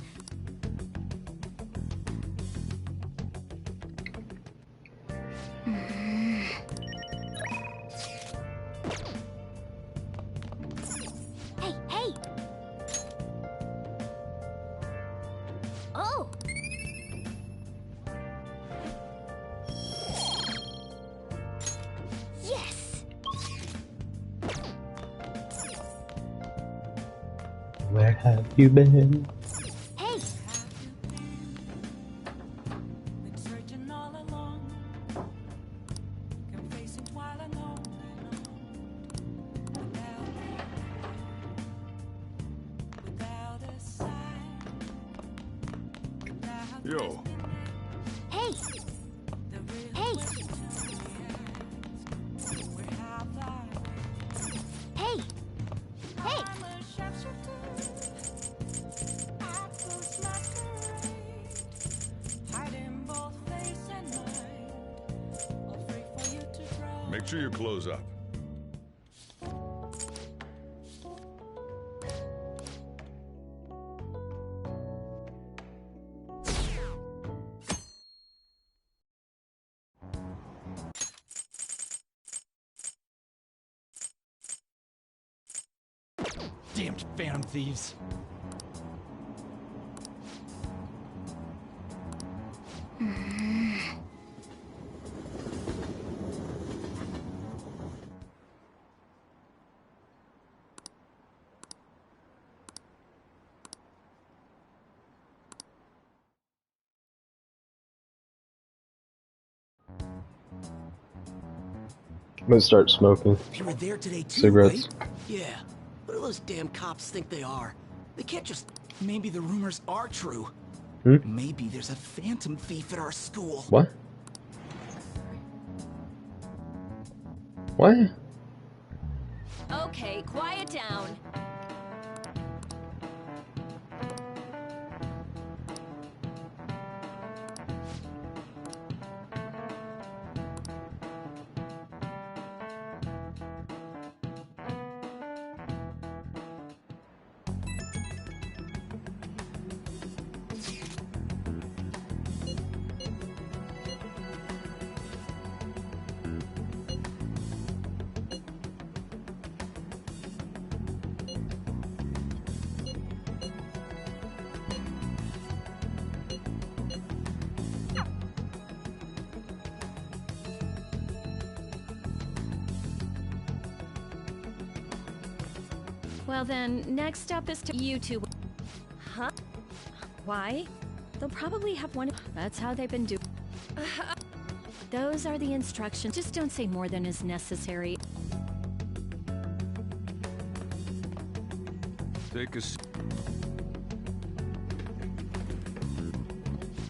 Hey, hey! Oh! Yes! Where have you been? Hey! Yo. Hey! Hey! Hey! Hey! Make sure you close up. Damn Phantom Thieves. I'm gonna start smoking They were there today too, cigarettes. right? Yeah. What do those damn cops think they are? They can't just... Maybe the rumors are true. Hmm? Maybe there's a phantom thief at our school. What? What? Okay, quiet down. Well then, next up is to you two. Huh? Why? They'll probably have one. That's how they've been doing. Those are the instructions. Just don't say more than is necessary. Take a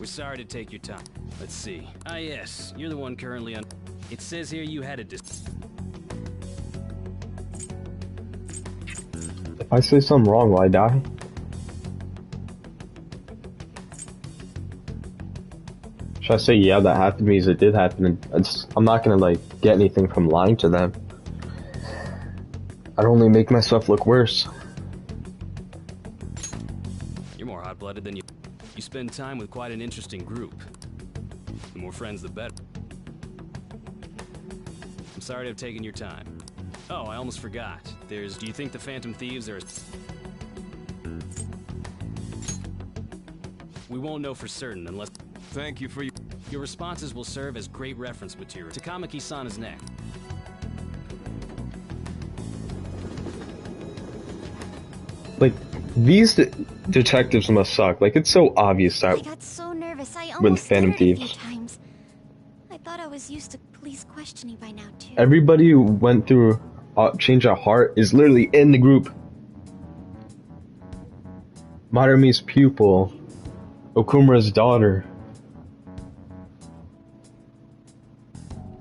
We're sorry to take your time. Let's see. Ah, yes, you're the one currently on. It says here you had a If I say something wrong, will I die? Should I say, yeah, that happened because it did happen? And I'm not gonna, like, get anything from lying to them. I'd only make myself look worse. You're more hot-blooded than you. You spend time with quite an interesting group. The more friends, the better. I'm sorry to have taken your time. Oh, I almost forgot. Do you think the Phantom Thieves are... We won't know for certain unless... Thank you for your responses will serve as great reference material. Takamaki-san is next. Like, these detectives must suck. Like, it's so obvious that I got so nervous, I with almost Phantom stuttered a few Thieves. times. I thought I was used to police questioning by now, too. Everybody who went through Change of Heart is literally in the group. Marumi's pupil, Okumura's daughter,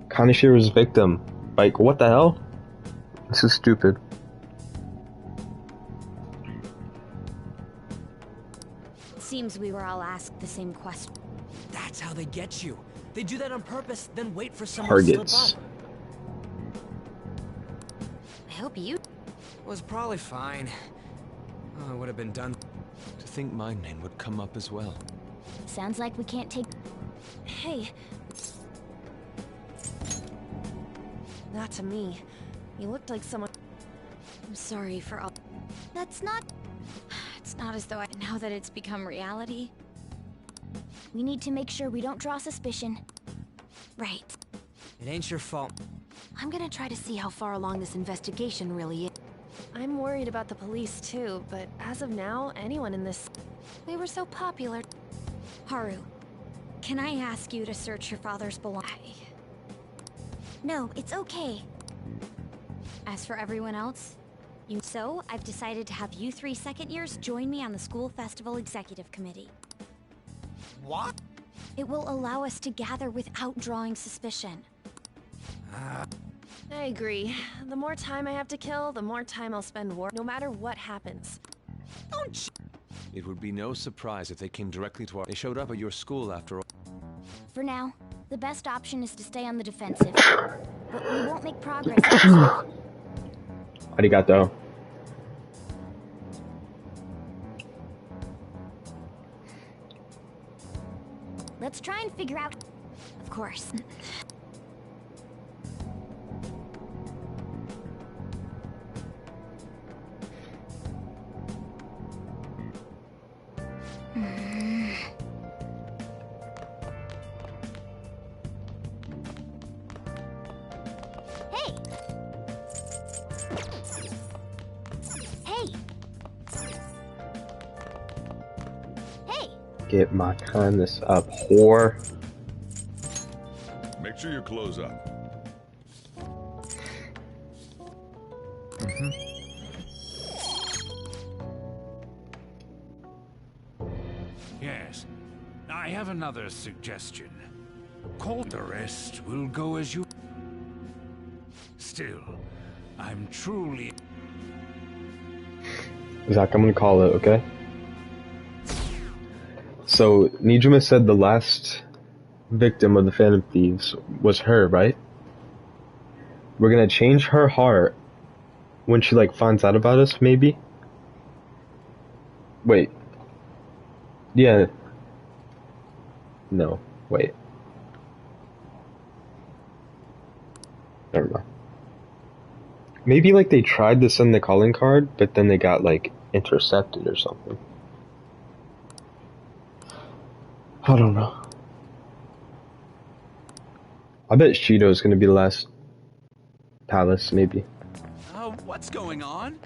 Kaneshira's victim. Like, what the hell? This is stupid. Seems we were all asked the same question. That's how they get you. They do that on purpose, then wait for someone to slip Targets. up. I hope you... Was probably fine. Oh, it would have been done. To think my name would come up as well. Sounds like we can't take... Hey. Not to me. You looked like someone... I'm sorry for all... That's not... It's not as though now that it's become reality. We need to make sure we don't draw suspicion. Right. It ain't your fault. I'm gonna try to see how far along this investigation really is. I'm worried about the police too, but as of now, anyone in this... We were so popular. Haru, can I ask you to search your father's belongings? No, it's okay. As for everyone else, so I've decided to have you three second years join me on the school festival executive committee. What? It will allow us to gather without drawing suspicion. I agree. The more time I have to kill, the more time I'll spend no matter what happens. Don't It would be no surprise if they came directly to our... They showed up at your school after all. For now, the best option is to stay on the defensive. But we won't make progress. Arigato. Let's try and figure out... Of course. Hey! Hey! Hey! Get my kindness up, whore. Make sure your clothes up. I have another suggestion. Call the rest will go as you... Still, I'm truly... Zach, I'm gonna call it, okay? So, Nijima said the last victim of the Phantom Thieves was her, right? We're gonna change her heart when she, like, finds out about us, maybe? Wait. Yeah. No. Wait. Never mind. Maybe, like, they tried to send the calling card, but then they got, like, intercepted or something. I don't know. I bet Shido's gonna be the last palace, maybe. What's going on?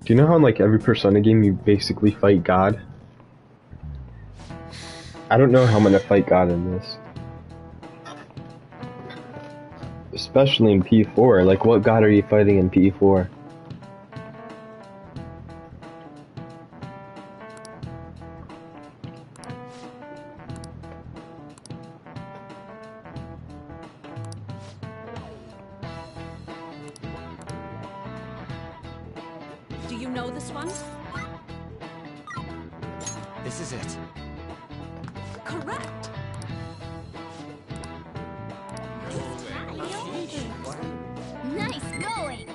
Do you know how in like every Persona game you basically fight God? I don't know how I'm gonna fight God in this. Especially in P4, like what God are you fighting in P4? Do you know this one? This is it. Correct! Nice going!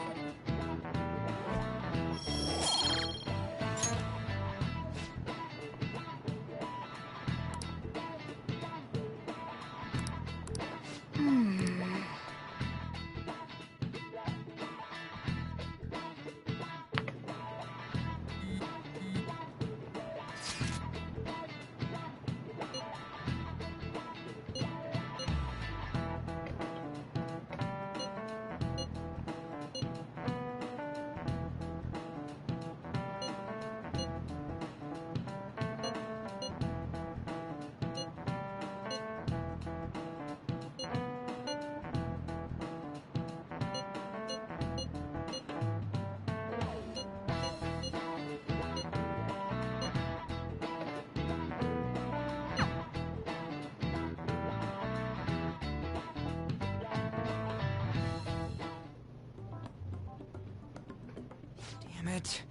Damn it.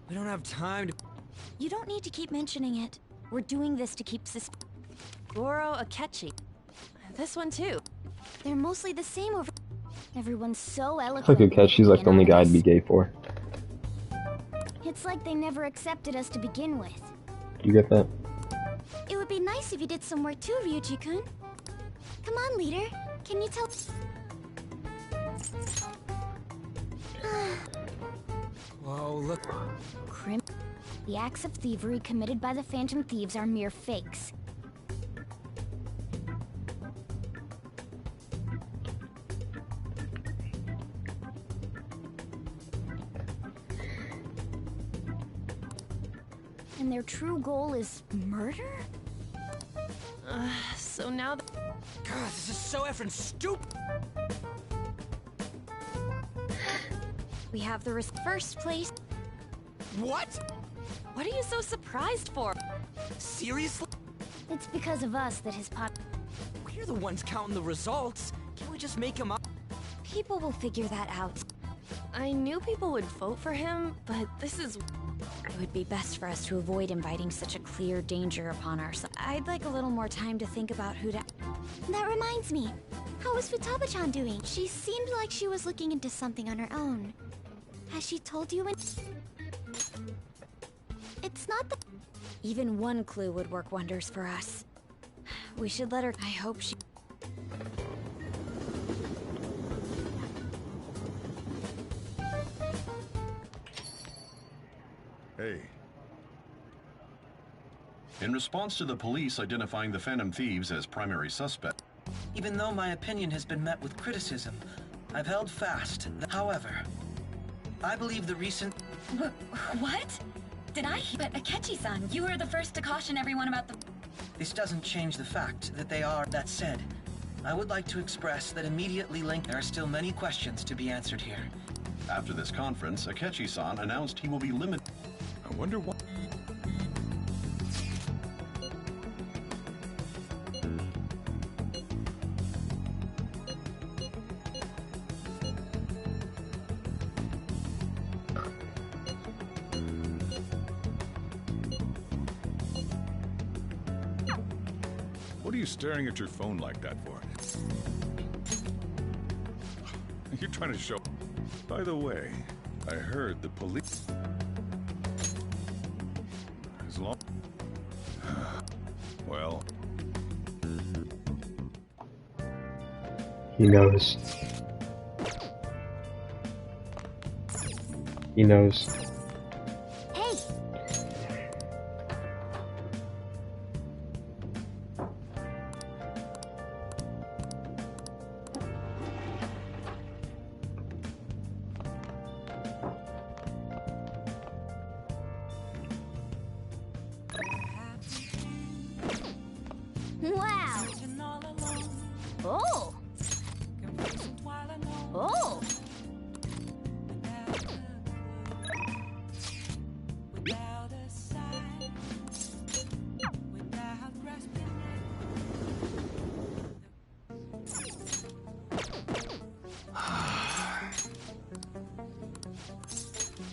We don't have time to... You don't need to keep mentioning it. We're doing this to keep Goro Akechi. This one too. They're mostly the same over... Everyone's so I eloquent. feel like Akechi's like the only guy I'd be gay for. It's like they never accepted us to begin with. You get that? It would be nice if you did some work too, Ryuji-kun. Come on, leader. Can you tell... Whoa, look. The acts of thievery committed by the Phantom Thieves are mere fakes. And their true goal is murder? So now God, this is so effing stupid! We have the first place. What? What are you so surprised for? Seriously? It's because of us that his We're the ones counting the results. Can't we just make him up? People will figure that out. I knew people would vote for him, but this is... It would be best for us to avoid inviting such a clear danger upon ourselves. I'd like a little more time to think about who to... That reminds me. How is Futaba-chan doing? She seemed like she was looking into something on her own. Has she told you when... It's not the... Even one clue would work wonders for us. We should let her... I hope she... Hey. In response to the police identifying the Phantom Thieves as primary suspect. Even though my opinion has been met with criticism, I've held fast. However, I believe the recent... What? Did I? But Akechi-san, you were the first to caution everyone about the... This doesn't change the fact that they are. That said, I would like to express that immediately linked there are still many questions to be answered here. After this conference, Akechi-san announced he will be limited. I wonder what... What are you staring at your phone like that for? You're trying to show... By the way, I heard the police... As long... Well... He knows. He knows. Hey! Wow! Oh! Oh!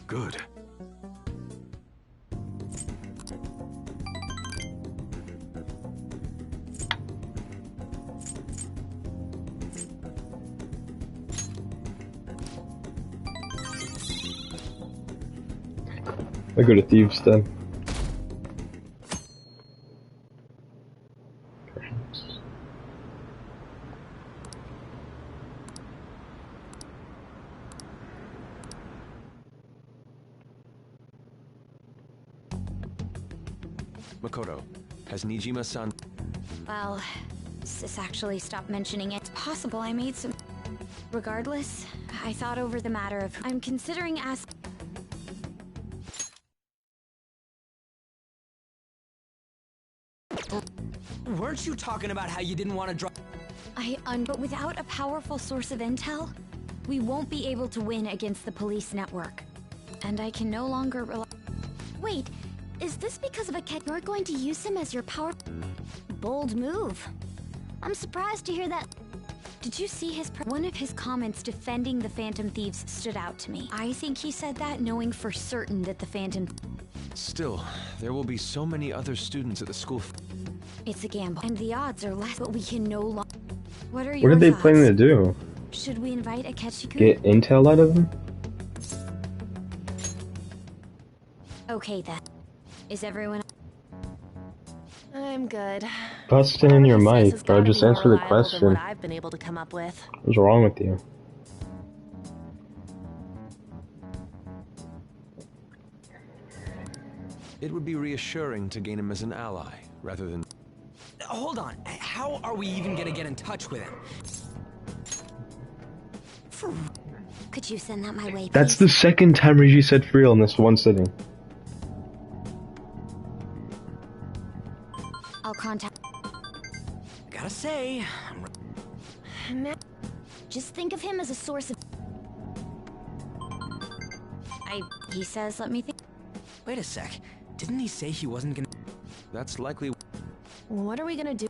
Good. I go to Thieves then. Perhaps. Makoto, has Nijima-san... Well, Sis actually stopped mentioning it. It's possible I made some... Regardless, I thought over the matter of... I'm considering asking... Weren't you talking about how you didn't want to drop? But without a powerful source of intel, we won't be able to win against the police network. And I can no longer rely... Wait, is this because of a cat? You're going to use him as your power... Bold move. I'm surprised to hear that... Did you see his... One of his comments defending the Phantom Thieves stood out to me. I think he said that knowing for certain that the Phantom... Still, there will be so many other students at the school. It's a gamble, and the odds are less, but we can no longer... What are What your are they thoughts? planning to do? Should we invite Akechi-kun? Get intel out of them? Okay then. Is everyone... I'm good. Busting in your mic, bro. Just answer the Than question. what I've been able to come up with. What's wrong with you? It would be reassuring to gain him as an ally, rather than... Hold on. How are we even gonna get in touch with him? Could you send that my way, That's please? the second time Rigi said for real in this one sitting. I'll contact... Gotta say... Just think of him as a source of... He says, let me think... Wait a sec. Didn't he say he wasn't gonna... That's likely... What are we gonna do?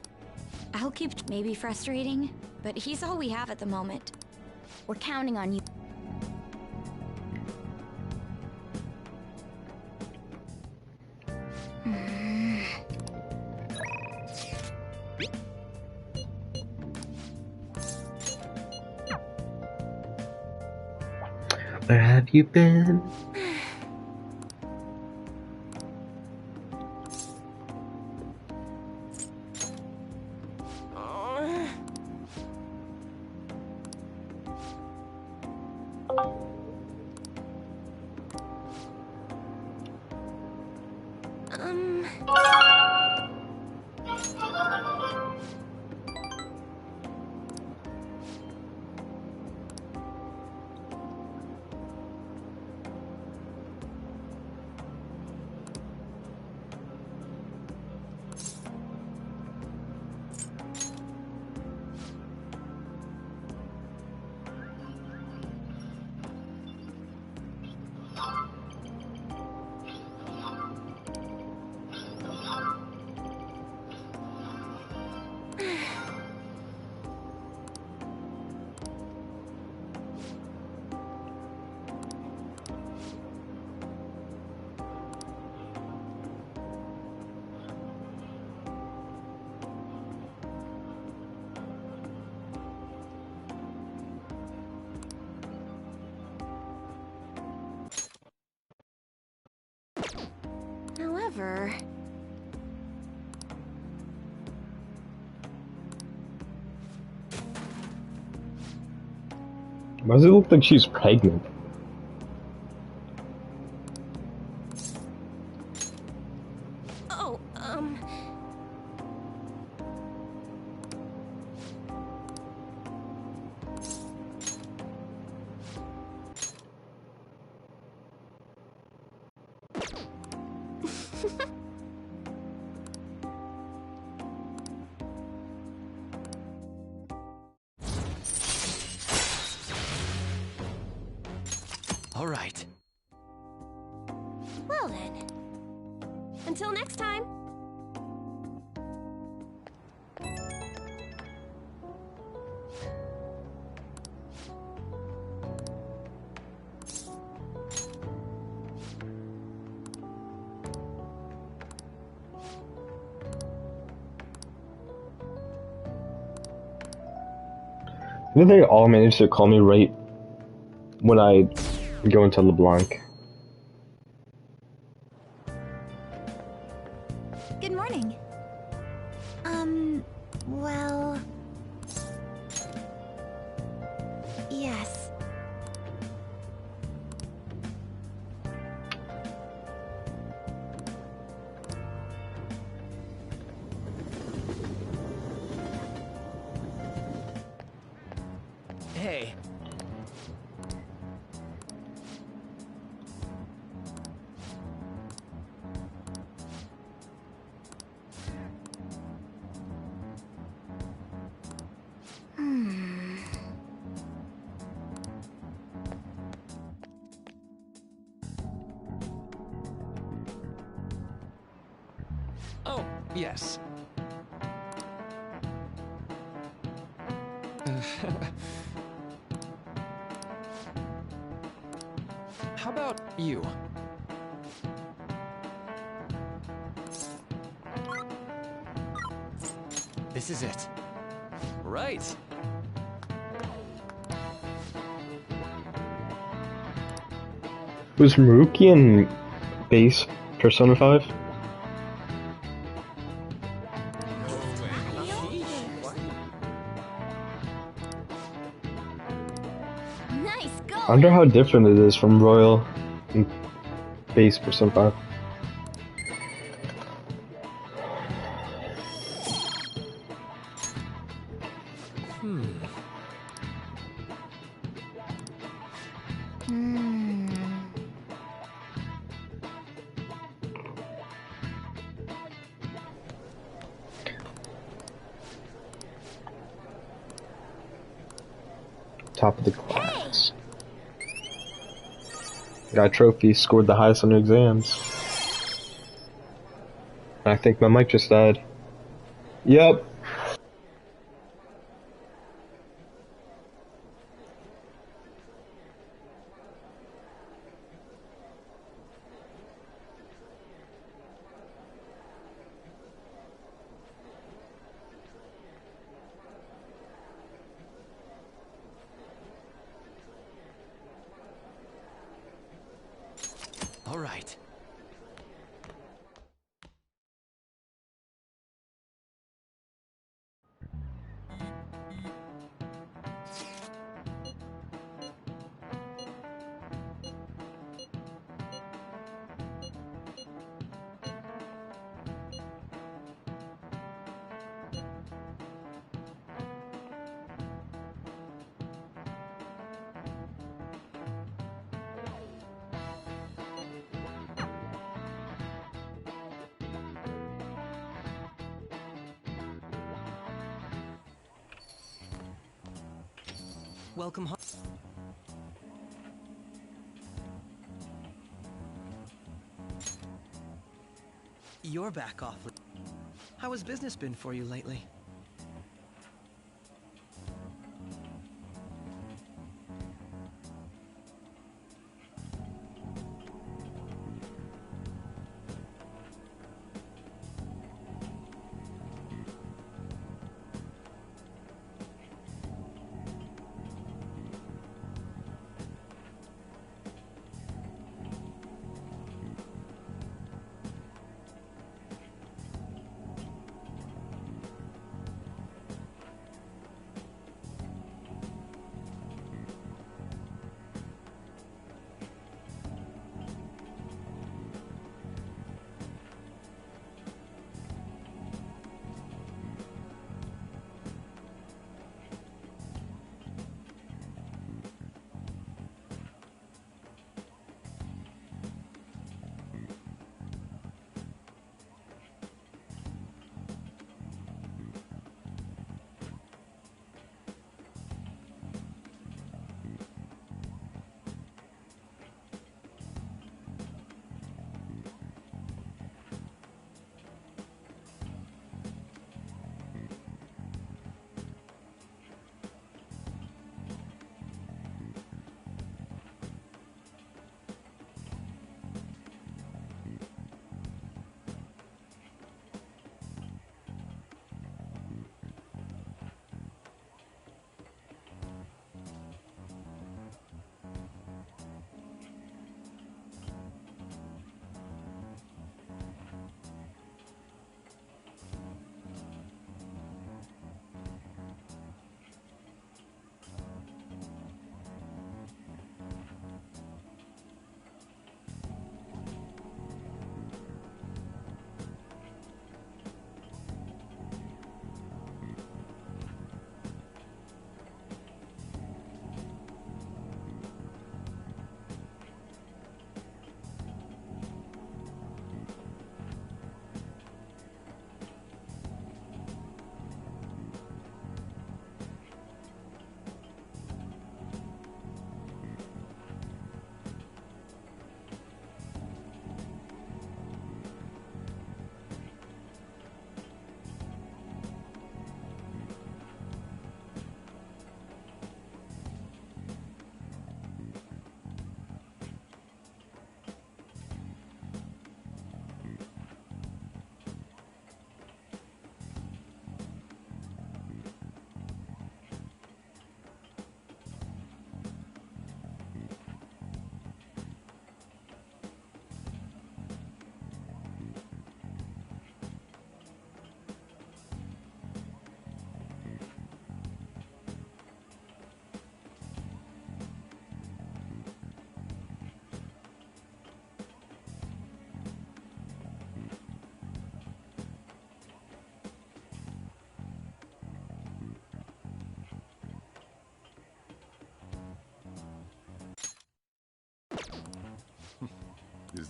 I'll keep... Maybe frustrating, but he's all we have at the moment. We're counting on you. Where have you been? whatever. Why does it look like she's pregnant? Oh, All right. well then. Until next time. Did they all manage to call me right when I go into LeBlanc? Good morning. Well... Yes. Hey. Oh, yes. How about you? This is it. Right. Was Maruki in base Persona 5? Nice go. I wonder how different it is from Royal and base Persona 5. Top of the class. Got a trophy, scored the highest on the exams. I think my mic just died. Yep. All right. Welcome home. You're back off. How has business been for you lately?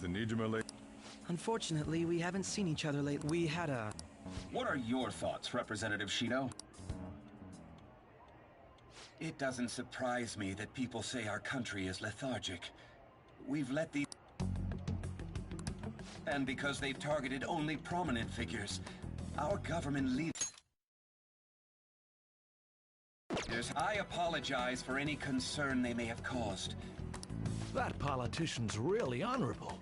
the Nijima lady? Unfortunately, we haven't seen each other lately. We had a... What are your thoughts, Representative Shido? It doesn't surprise me that people say our country is lethargic. We've let these... And because they've targeted only prominent figures, our government leaders... I apologize for any concern they may have caused. That politician's really honorable.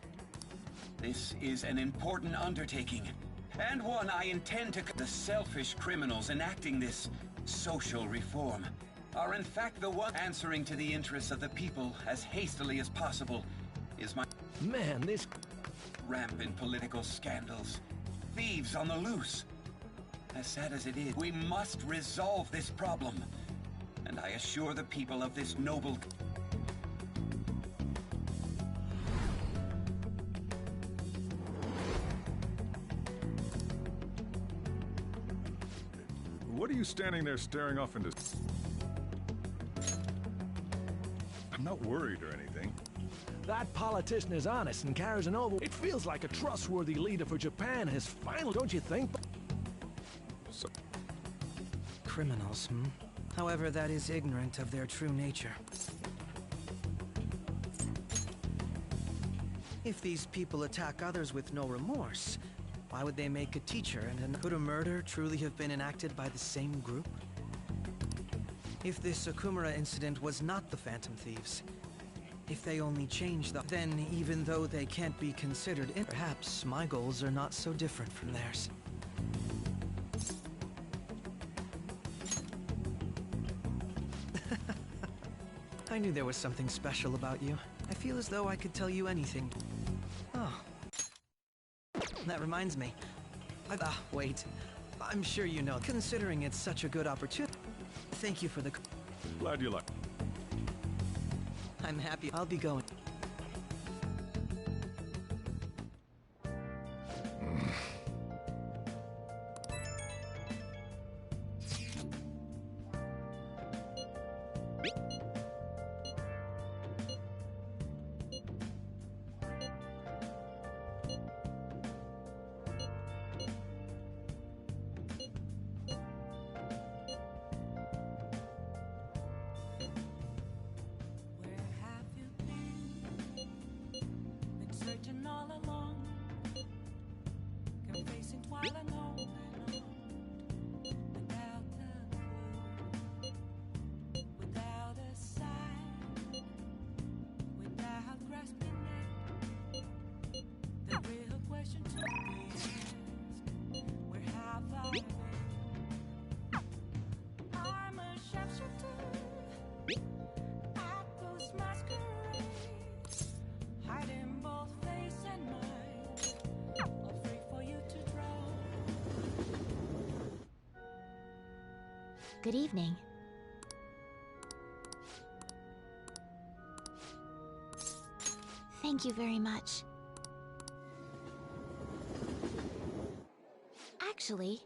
This is an important undertaking, and one I intend to... The selfish criminals enacting this social reform are in fact the one answering to the interests of the people as hastily as possible is my... Man, this... Rampant political scandals. Thieves on the loose. As sad as it is, we must resolve this problem. And I assure the people of this noble... What are you standing there staring off into... I'm not worried or anything. That politician is honest and carries an oval. It feels like a trustworthy leader for Japan has finally, don't you think? So... Criminals, hmm? However, that is ignorant of their true nature. If these people attack others with no remorse, why would they make a teacher and could a murder truly have been enacted by the same group? If this Okumura incident was not the Phantom Thieves, if they only changed then even though they can't be considered perhaps my goals are not so different from theirs. I knew there was something special about you. I feel as though I could tell you anything. Oh. That reminds me. Wait. I'm sure you know. Considering it's such a good opportunity. Thank you for the... Glad you like. I'm happy. I'll be going. Good evening. Thank you very much. Actually...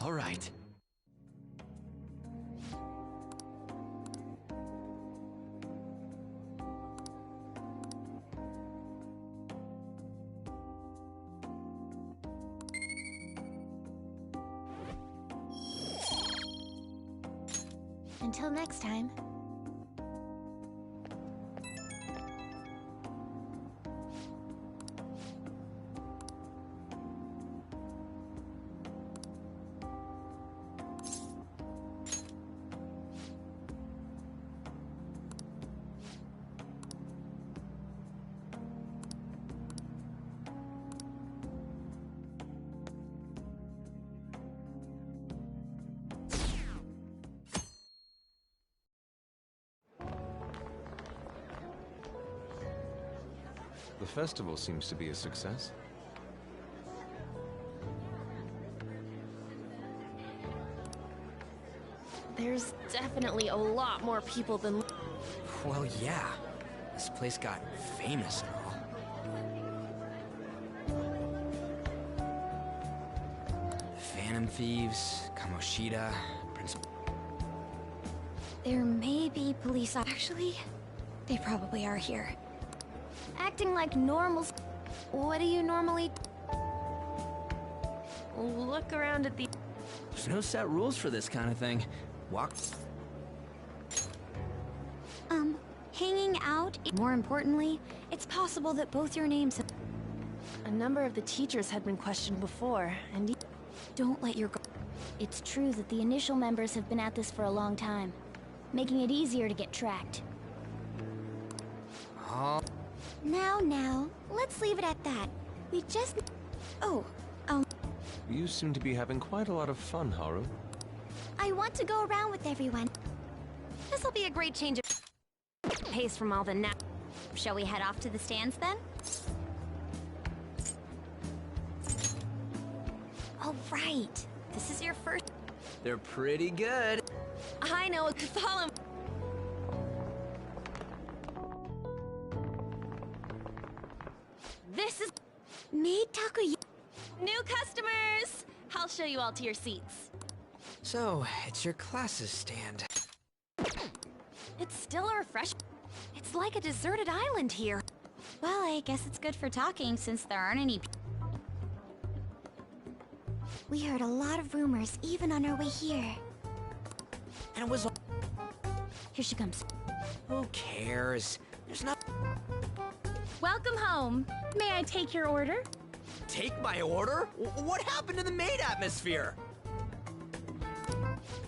All right. Until next time. The festival seems to be a success. There's definitely a lot more people than... Well, yeah. This place got famous and all. Phantom Thieves, Kamoshida, Principal... There may be police... Actually, they probably are here. Acting like normals. What do you normally... Look around at the... There's no set rules for this kind of thing. Walk... Hanging out... More importantly, it's possible that both your names... A number of the teachers had been questioned before, and... Don't let your... It's true that the initial members have been at this for a long time, making it easier to get tracked. Oh... Now, let's leave it at that. We just... Oh, You seem to be having quite a lot of fun, Haru. I want to go around with everyone. This'll be a great change of pace from all the Shall we head off to the stands then? All right. This is your first... They're pretty good. I know, follow... This is... Maid Takuya... New customers! I'll show you all to your seats. So, it's your classes stand. It's still a refresh... It's like a deserted island here. Well, I guess it's good for talking since there aren't any... We heard a lot of rumors even on our way here. And it was... Here she comes. Who cares? There's not... Welcome home. May I take your order? Take my order? What happened to the maid atmosphere?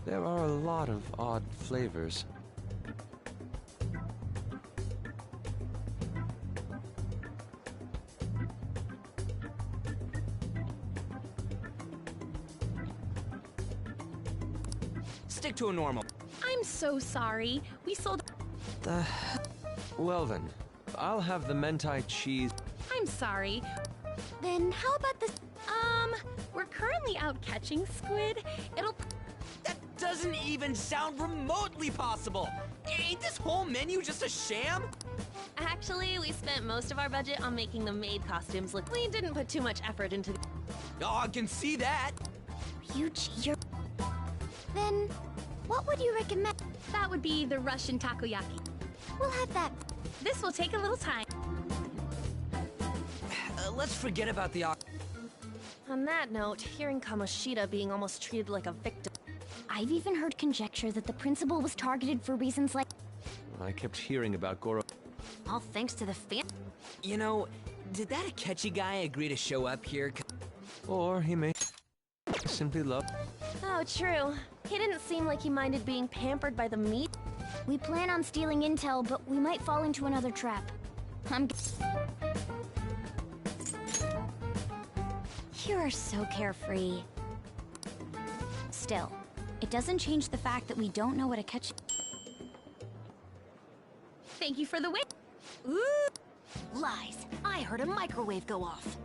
There are a lot of odd flavors. Stick to a normal. I'm so sorry. We sold... Well then, I'll have the mentai cheese. I'm sorry. Then how about this? We're currently out catching squid. It'll... That doesn't even sound remotely possible. Ain't this whole menu just a sham? Actually, we spent most of our budget on making the maid costumes look. We didn't put too much effort into. Oh, I can see that. You're... Then, what would you recommend? That would be the Russian takoyaki. We'll have that. This will take a little time. Let's forget about the... On that note, hearing Kamoshida being almost treated like a victim. I've even heard conjecture that the principal was targeted for reasons like... I kept hearing about Goro. All thanks to the fan. You know, did that Akechi guy agree to show up here? Or he may simply love... Oh, true. He didn't seem like he minded being pampered by the meat. We plan on stealing intel, but we might fall into another trap. You are so carefree. Still, it doesn't change the fact that we don't know what a catch. Thank you for the wait. Ooh! Lies. I heard a microwave go off.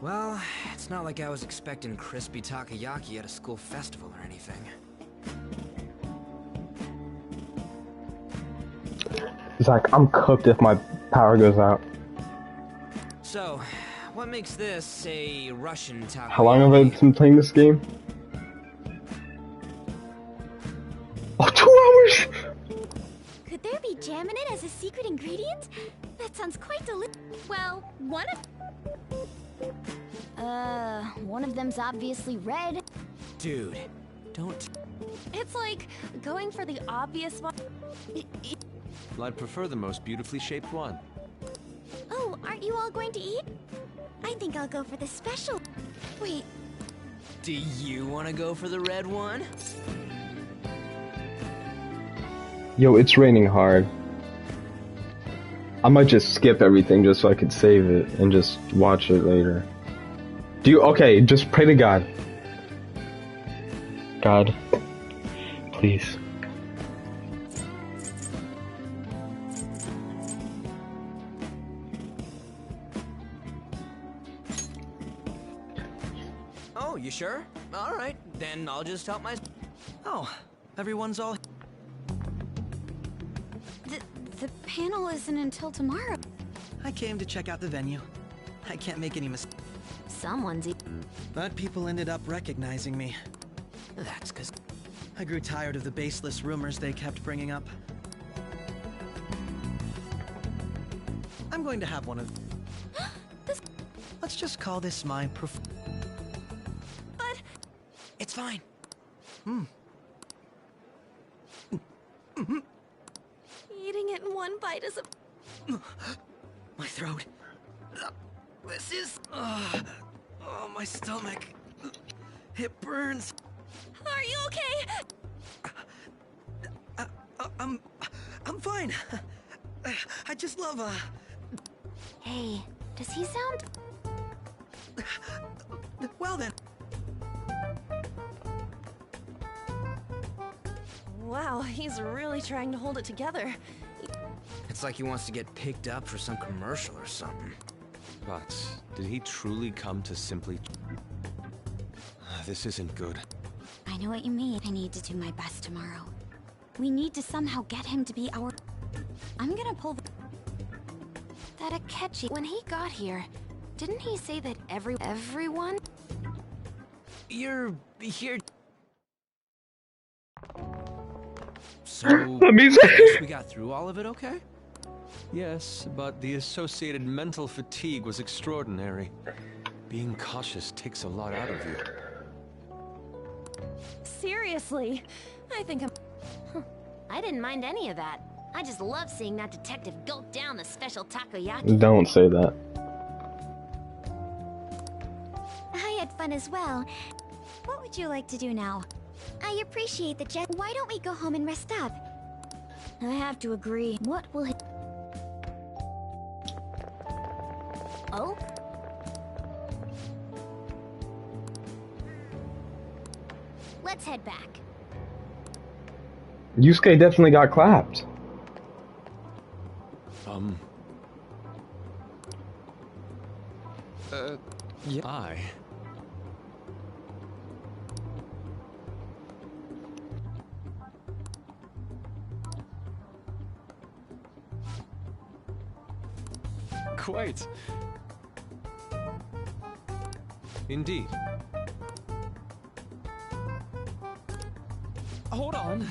Well, it's not like I was expecting crispy takoyaki at a school festival or anything. Zach, I'm cooked if my power goes out. So, what makes this a Russian takoyaki? How long have I been playing this game? Oh, 2 hours! Could there be jam in it as a secret ingredient? That sounds quite delicious. Well, one of them's obviously red. Dude, don't... It's like going for the obvious one. Well, I'd prefer the most beautifully shaped one. Oh, aren't you all going to eat? I think I'll go for the special. Wait. Do you want to go for the red one? Yo, it's raining hard. I might just skip everything just so I could save it and just watch it later. Okay, just pray to God. God, please. Oh, you sure? Alright, then I'll just help my... Oh, everyone's all... The panel isn't until tomorrow. I came to check out the venue. I can't make any mistakes. Someone's... But people ended up recognizing me. That's 'cause... I grew tired of the baseless rumors they kept bringing up. I'm going to have one of... Let's just call this my But... It's fine. Eating it in one bite is a... My throat. This is... oh, my stomach. It burns. Are you okay? I'm fine. I just love, Hey, does he sound... Well then. Wow, he's really trying to hold it together. It's like he wants to get picked up for some commercial or something. But did he truly come to simply... This isn't good. I know what you mean. I need to do my best tomorrow. We need to somehow get him to be our... I'm gonna pull the... That Akechi, when he got here, didn't he say that everyone? You're here... So, Let me say. I guess we got through all of it okay? Yes, but the associated mental fatigue was extraordinary. Being cautious takes a lot out of you. Seriously, I think I'm... I didn't mind any of that. I just love seeing that detective gulp down the special takoyaki. Don't say that. I had fun as well. What would you like to do now? I appreciate the jet. Why don't we go home and rest up? I have to agree. What will he... Oh? Let's head back. Yusuke definitely got clapped. Yeah. Quite. Indeed. Hold on.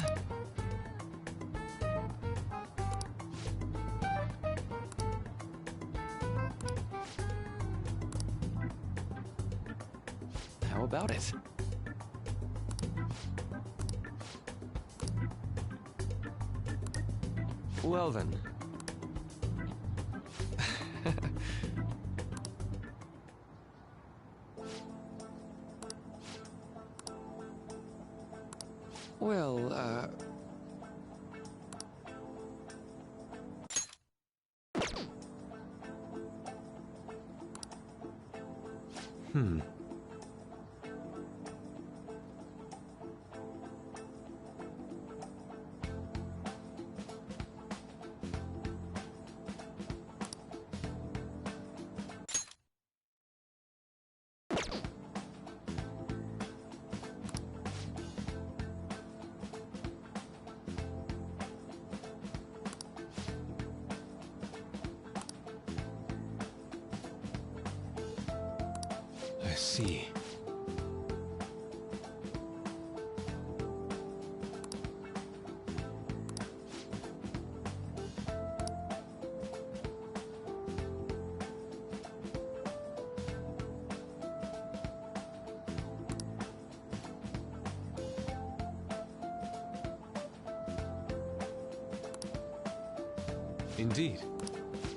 How about it? Well then. Well, I see. Indeed.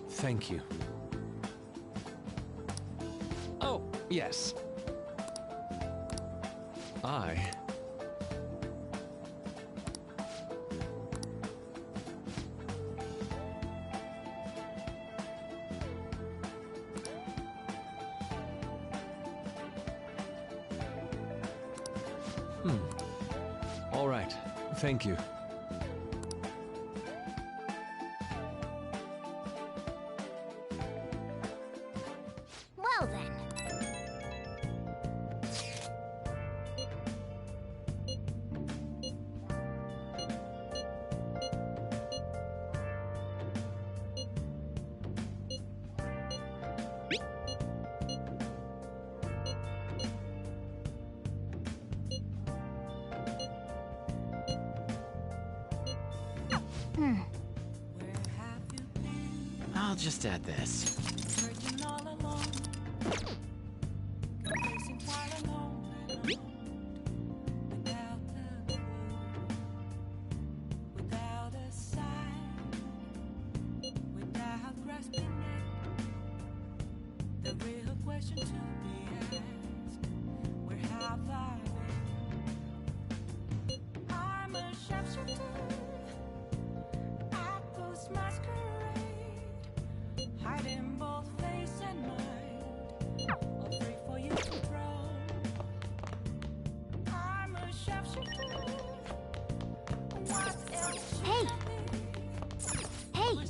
Thank you. Oh, yes. I... All right. Thank you. Well then. I'll just add this. Hey! Hey!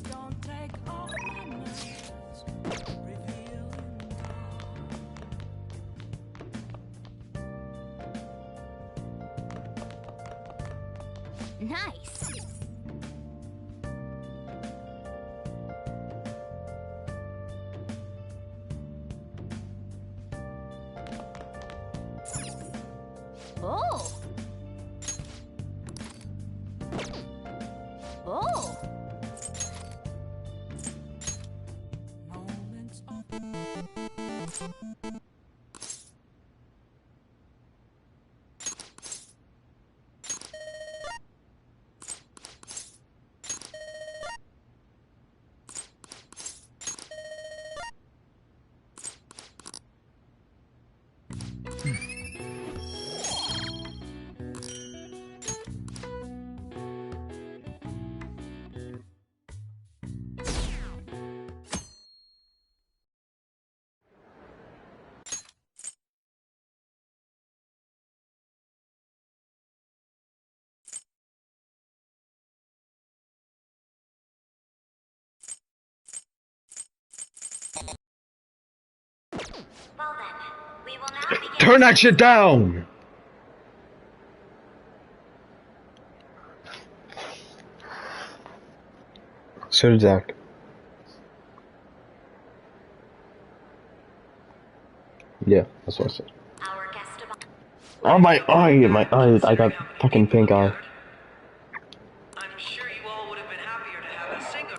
Nice! Oh! Oh! Well then, we will now begin. Turn that shit down! So did Zach. Yeah, that's what I said. Oh my eye, I got fucking pink eye. I'm sure you all would have been happier to have a singer.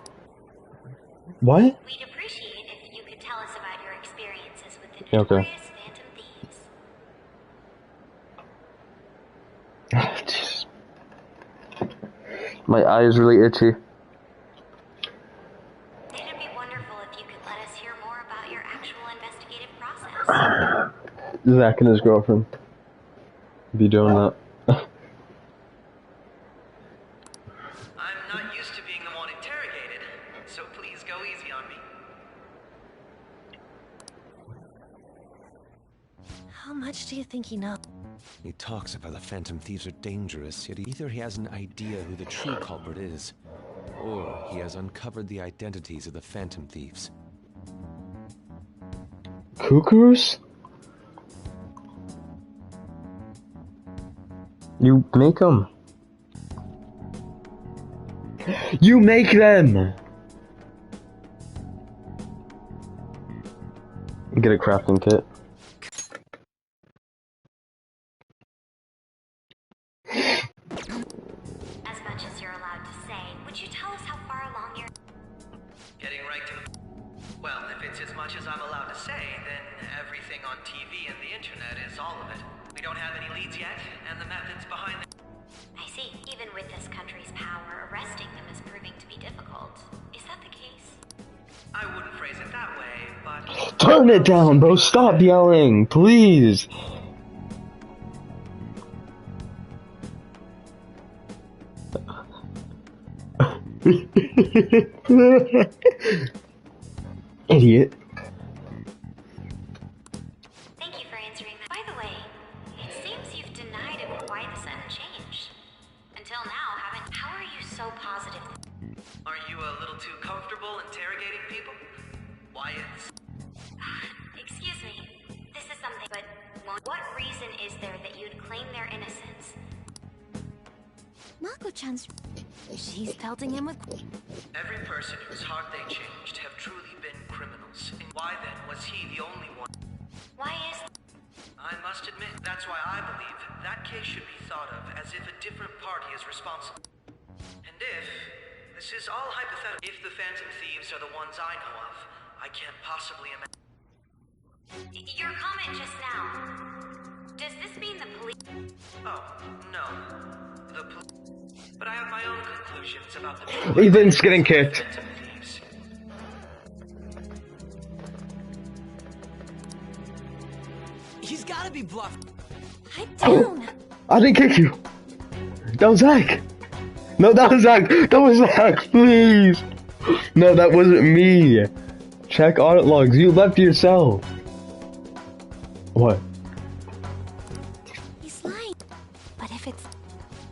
What? We'd appreciate it if you could tell us about your experiences with the Yeah, okay. notorious Phantom Thieves. Jesus. My eye is really itchy. It'd be wonderful if you could let us hear more about your actual investigative process. Zach and his girlfriend be doing that. I'm not used to being the one interrogated, so please go easy on me. How much do you think he knows? He talks about the Phantom Thieves are dangerous, yet either he has an idea who the true culprit is, or he has uncovered the identities of the Phantom Thieves. Cuckoos? You make them. You make them! Get a crafting kit. As much as you're allowed to say, would you tell us how far along you're... Getting right to the... Well, if it's as much as I'm allowed to say, then everything on TV and the internet is all of it. We don't have any leads yet, and the methods behind the... I see. Even with this country's power, arresting them is proving to be difficult. Is that the case? I wouldn't phrase it that way, but... Turn it down, bro! Stop yelling! Please! Idiot. Thank you for answering that. By the way, it seems you've denied it with why the sudden change. Until now, haven't... How are you so positive? Aren't you a little too comfortable interrogating people? Why it's... Excuse me. This is something, but what reason is there that you'd claim their innocence? Mako-chan's... She's pelting him with... Every person whose heart they changed have truly been criminals. And why then was he the only one? Why is... I must admit, that's why I believe that case should be thought of as if a different party is responsible. And if... This is all hypothetical. If the Phantom Thieves are the ones I know of, I can't possibly imagine... Your comment just now. Does this mean the police... Oh, no. The police... But I have my own conclusions about the... Ethan's getting kicked. He's gotta be bluffed. Pipe down. I didn't kick you. That was Zach. No, that was Zach. That was Zach. Please. No, that wasn't me. Check audit logs. You left yourself. What? He's lying. But if it's...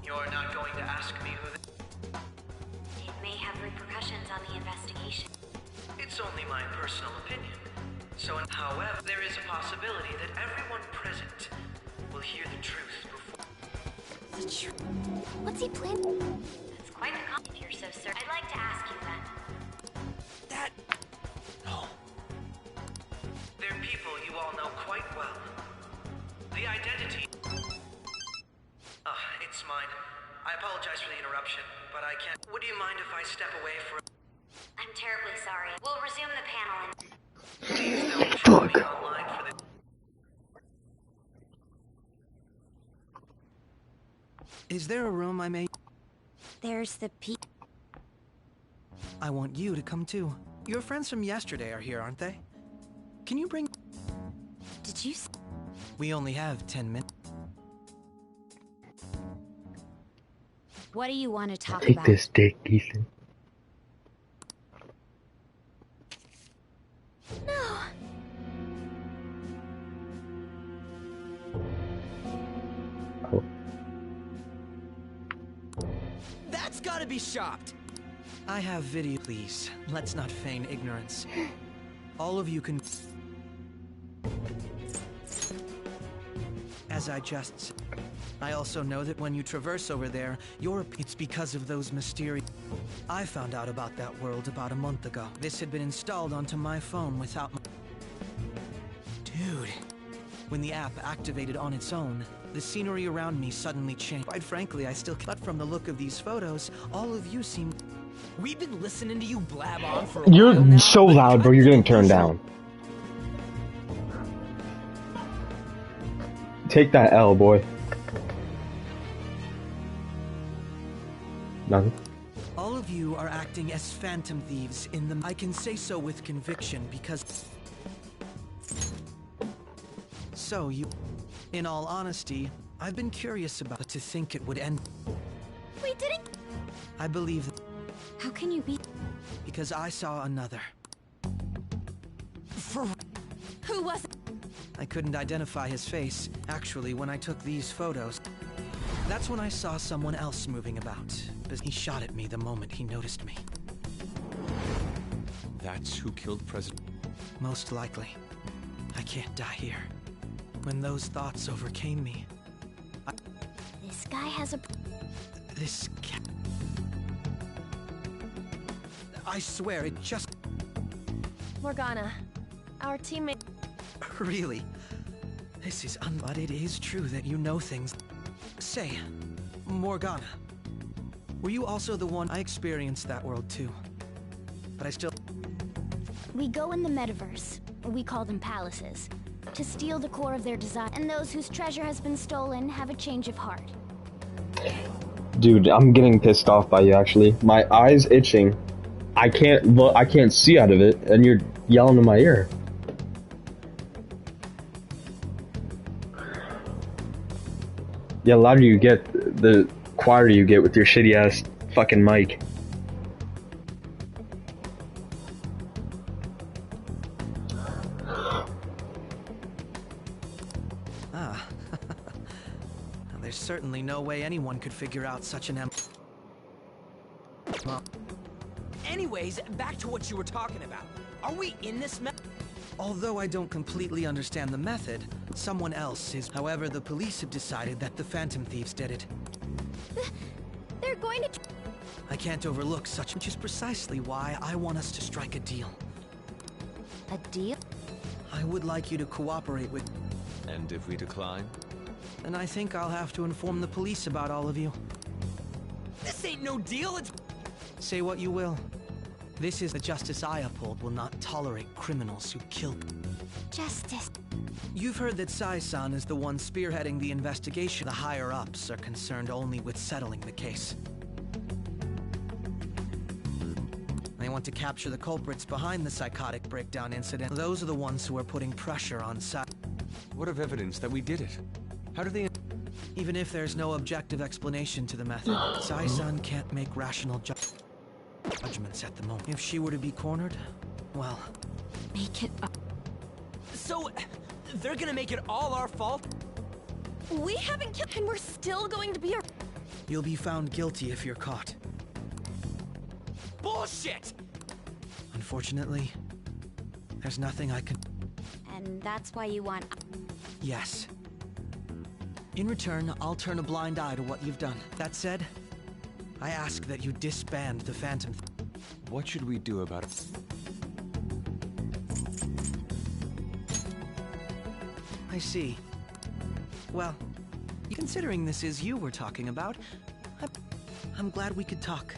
You're not going to ask me who It may have repercussions on the investigation. It's only my personal opinion. So, however, there is a possibility that everyone present will hear the truth before... The truth? What's he planning? That's quite the comment if you're so certain. I'd like to ask you then. That... No. They're people you all know quite well. The identity... it's mine. I apologize for the interruption, but I can't... Would you mind if I step away for... I'm terribly sorry. We'll resume the panel in... Please don't try me online for the... Is there a room I may... There's the I want you to come too. Your friends from yesterday are here, aren't they? Can you bring... Did you... We only have 10 minutes. What do you want to talk Take about? this dick, Ethan. No. Oh. That's gotta be shopped. I have video, please. Let's not feign ignorance. All of you can... As I just said, I also know that when you traverse over there, it's because of those mysterious... I found out about that world about a month ago. This had been installed onto my phone without my... Dude, When the app activated on its own, the scenery around me suddenly changed. Quite frankly, I still but from the look of these photos, all of you seem... We've been listening to you blab on for a while now. You're so loud, bro. You're getting turned down. Take that L, boy. Nothing. All of you are acting as phantom thieves in the... I can say so with conviction because... So you... In all honesty, I've been curious about it to think it would end... We didn't... I believe... How can you be... Because I saw another. Who was it? I couldn't identify his face, actually, when I took these photos. That's when I saw someone else moving about. But he shot at me the moment he noticed me. That's who killed President... Most likely. I can't die here. When those thoughts overcame me... This guy has a... This cat... I swear, it just... Morgana, our teammate... Really? This is but it is true that you know things. Say, Morgana, were you also the one... I experienced that world too. But I still... We go in the metaverse. We call them palaces. To steal the core of their design. And those whose treasure has been stolen have a change of heart. Dude, I'm getting pissed off by you, actually. My eye's itching. I can't see out of it, and you're yelling in my ear. Yeah, the louder you get, the quieter you get with your shitty ass fucking mic. Ah. There's certainly no way anyone could figure out such an Well... Anyways, back to what you were talking about. Are we in this Although I don't completely understand the method, someone else is. However, the police have decided that the Phantom Thieves did it. They're going to... I can't overlook such, which is precisely why I want us to strike a deal. A deal? I would like you to cooperate with... And if we decline? Then I think I'll have to inform the police about all of you. This ain't no deal, it's... Say what you will. This is the justice I uphold will not tolerate criminals who kill... Justice. You've heard that Sai-san is the one spearheading the investigation. The higher-ups are concerned only with settling the case. They want to capture the culprits behind the psychotic breakdown incident. Those are the ones who are putting pressure on Sai... What of evidence that we did it? How do they... Even if there's no objective explanation to the method, Sai-san can't make rational judgments at the moment. If she were to be cornered, well... Make it up. So, they're gonna make it all our fault? We haven't killed, and we're still going to be a... You'll be found guilty if you're caught. Bullshit! Unfortunately, there's nothing I can... And that's why you want... Yes. In return, I'll turn a blind eye to what you've done. That said, I ask that you disband the Phantom. What should we do about it? I see. Well, considering this is you we're talking about, I'm glad we could talk.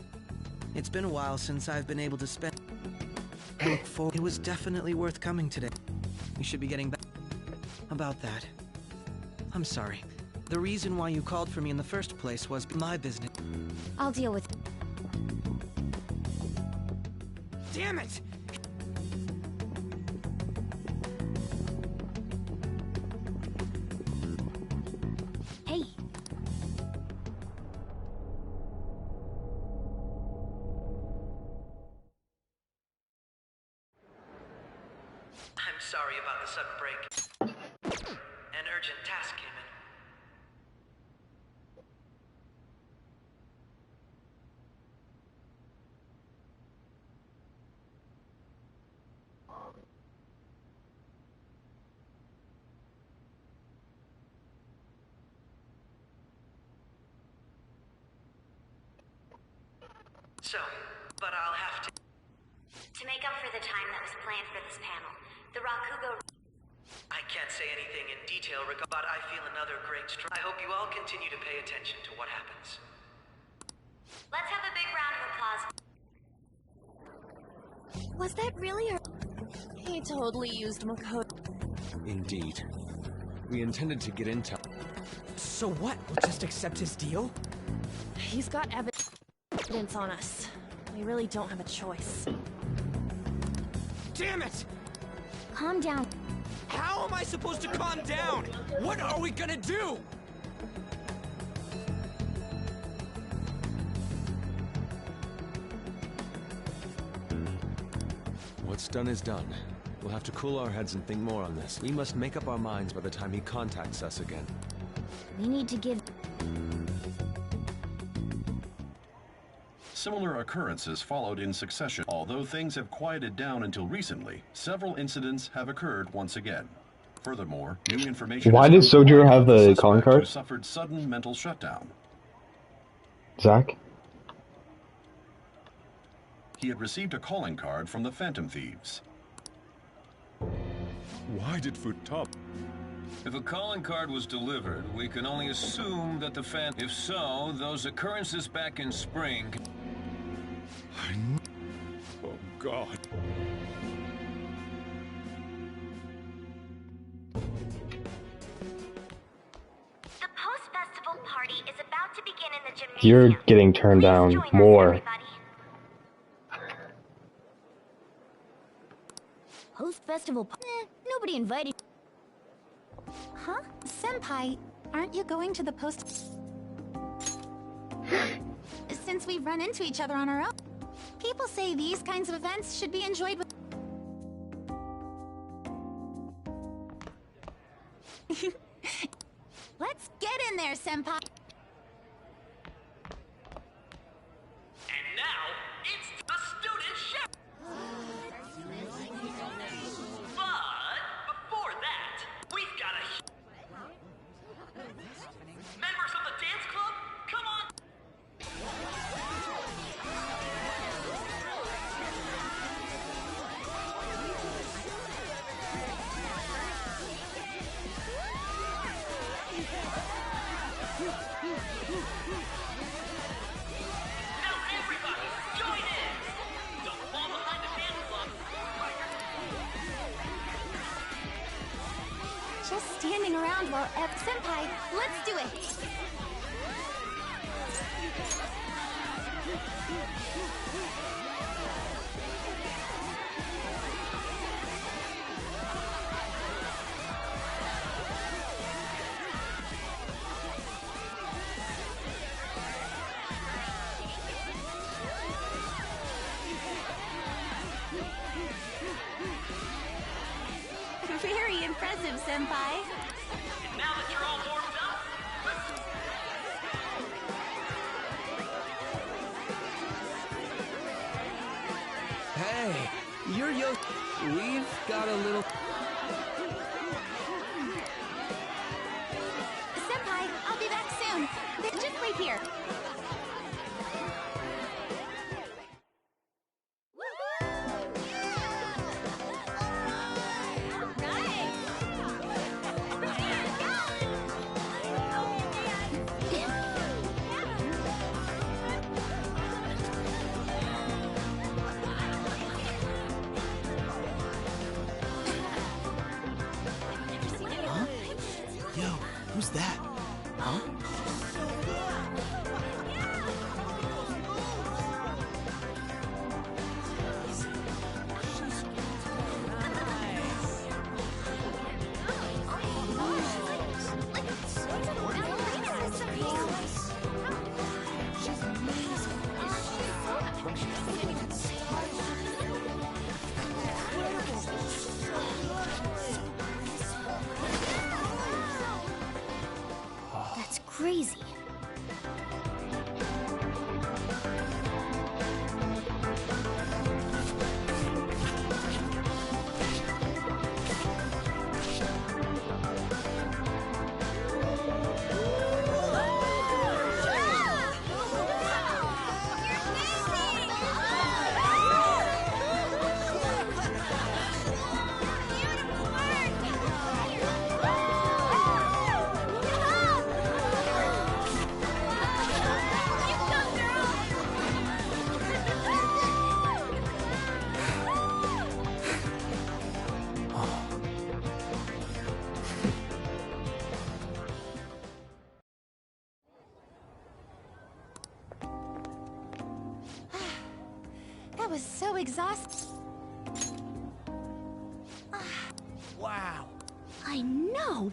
It's been a while since I've been able to spend... I look forward... It was definitely worth coming today. We should be getting back... About that. I'm sorry. The reason why you called for me in the first place was my business. I'll deal with... Damn it! Hey. I'm sorry about the sudden break. An urgent task came in. So, but I'll have to... To make up for the time that was planned for this panel, the Rakugo... I can't say anything in detail, but I feel another great strike. I hope you all continue to pay attention to what happens. Let's have a big round of applause. Was that really her? He totally used Makoto. Indeed. We intended to get into... So what? We'll just accept his deal? He's got evidence on us. We really don't have a choice. Damn it! Calm down. How am I supposed to calm down? What are we gonna do? What's done is done. We'll have to cool our heads and think more on this. We must make up our minds by the time he contacts us again. We need to give... Similar occurrences followed in succession. Although things have quieted down until recently, several incidents have occurred once again. Furthermore, new information... Why does Sojiro have the calling card? Who suffered sudden mental shutdown. Zach? He had received a calling card from the Phantom Thieves. Why did Futaba... If a calling card was delivered, we can only assume that the Phantom... If so, those occurrences back in spring... Oh, God. The post-festival party is about to begin in the gymnasium. You're getting turned down more. Post-festival nobody invited. Huh? Senpai, aren't you going to the post... Since we've run into each other on our own. People say these kinds of events should be enjoyed with... Let's get in there, Senpai! And now, it's the student chef! But, before that, we've got a... Members of the dance club, come on! Just standing around while Senpai, let's do it! Very impressive, Senpai. And now that you're all warmed up, Hey, you're Yo... We've got a little... Senpai, I'll be back soon. Just wait here. Yo, who's that? Huh? That was so exhausting. Wow. I know,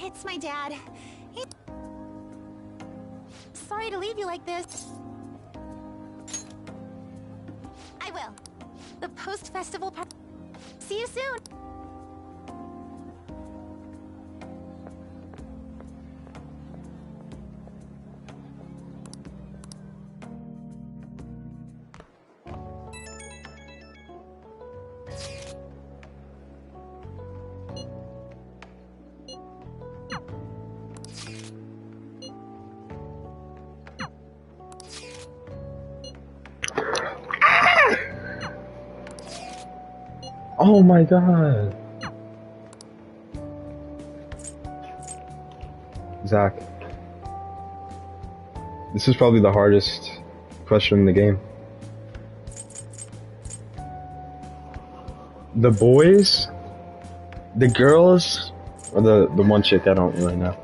it's my dad. Sorry to leave you like this. I will. The post-festival party. See you soon. Oh my god. Zach. This is probably the hardest question in the game. The boys, the girls, or the one chick, I don't really know.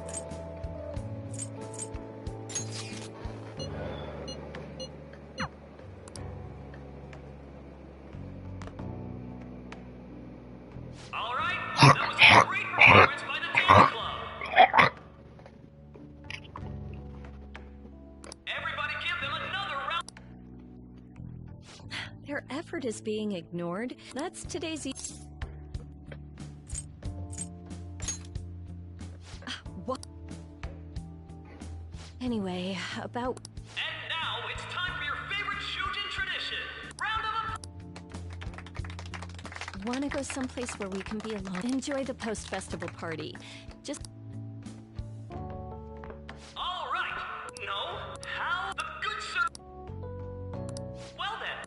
Their effort is being ignored. That's today's what? Anyway, about... And now it's time for your favorite shooting tradition. Round of Want to go someplace where we can be alone? Enjoy the post-festival party. Just... All right. No. How? The good sir. Well then.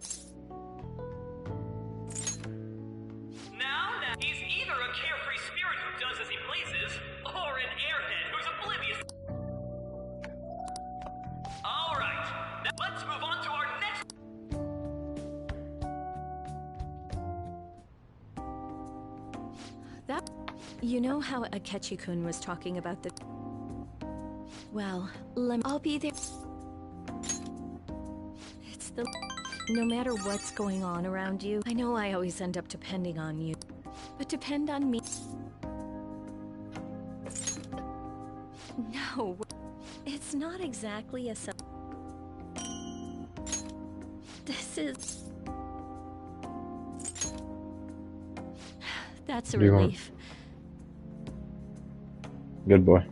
Now, he's either a carefree spirit who does as he pleases, or an airhead who's oblivious. All right. Now let's move on to our next. That... You know how Akechi-kun was talking about the... Well, I'll be there. It's the... No matter what's going on around you, I know I always end up depending on you. But depend on me. No, it's not exactly a... This is... That's a relief. Good boy.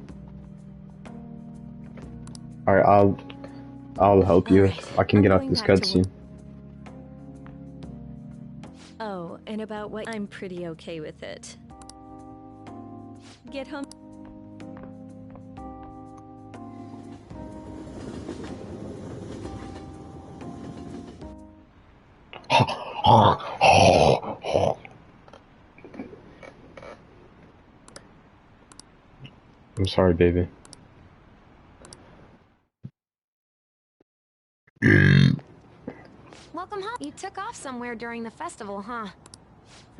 Alright, I'll help you. I can get out this cutscene. Oh, and about what... I'm pretty okay with it. Get home. I'm sorry, baby. Welcome home. You took off somewhere during the festival, huh?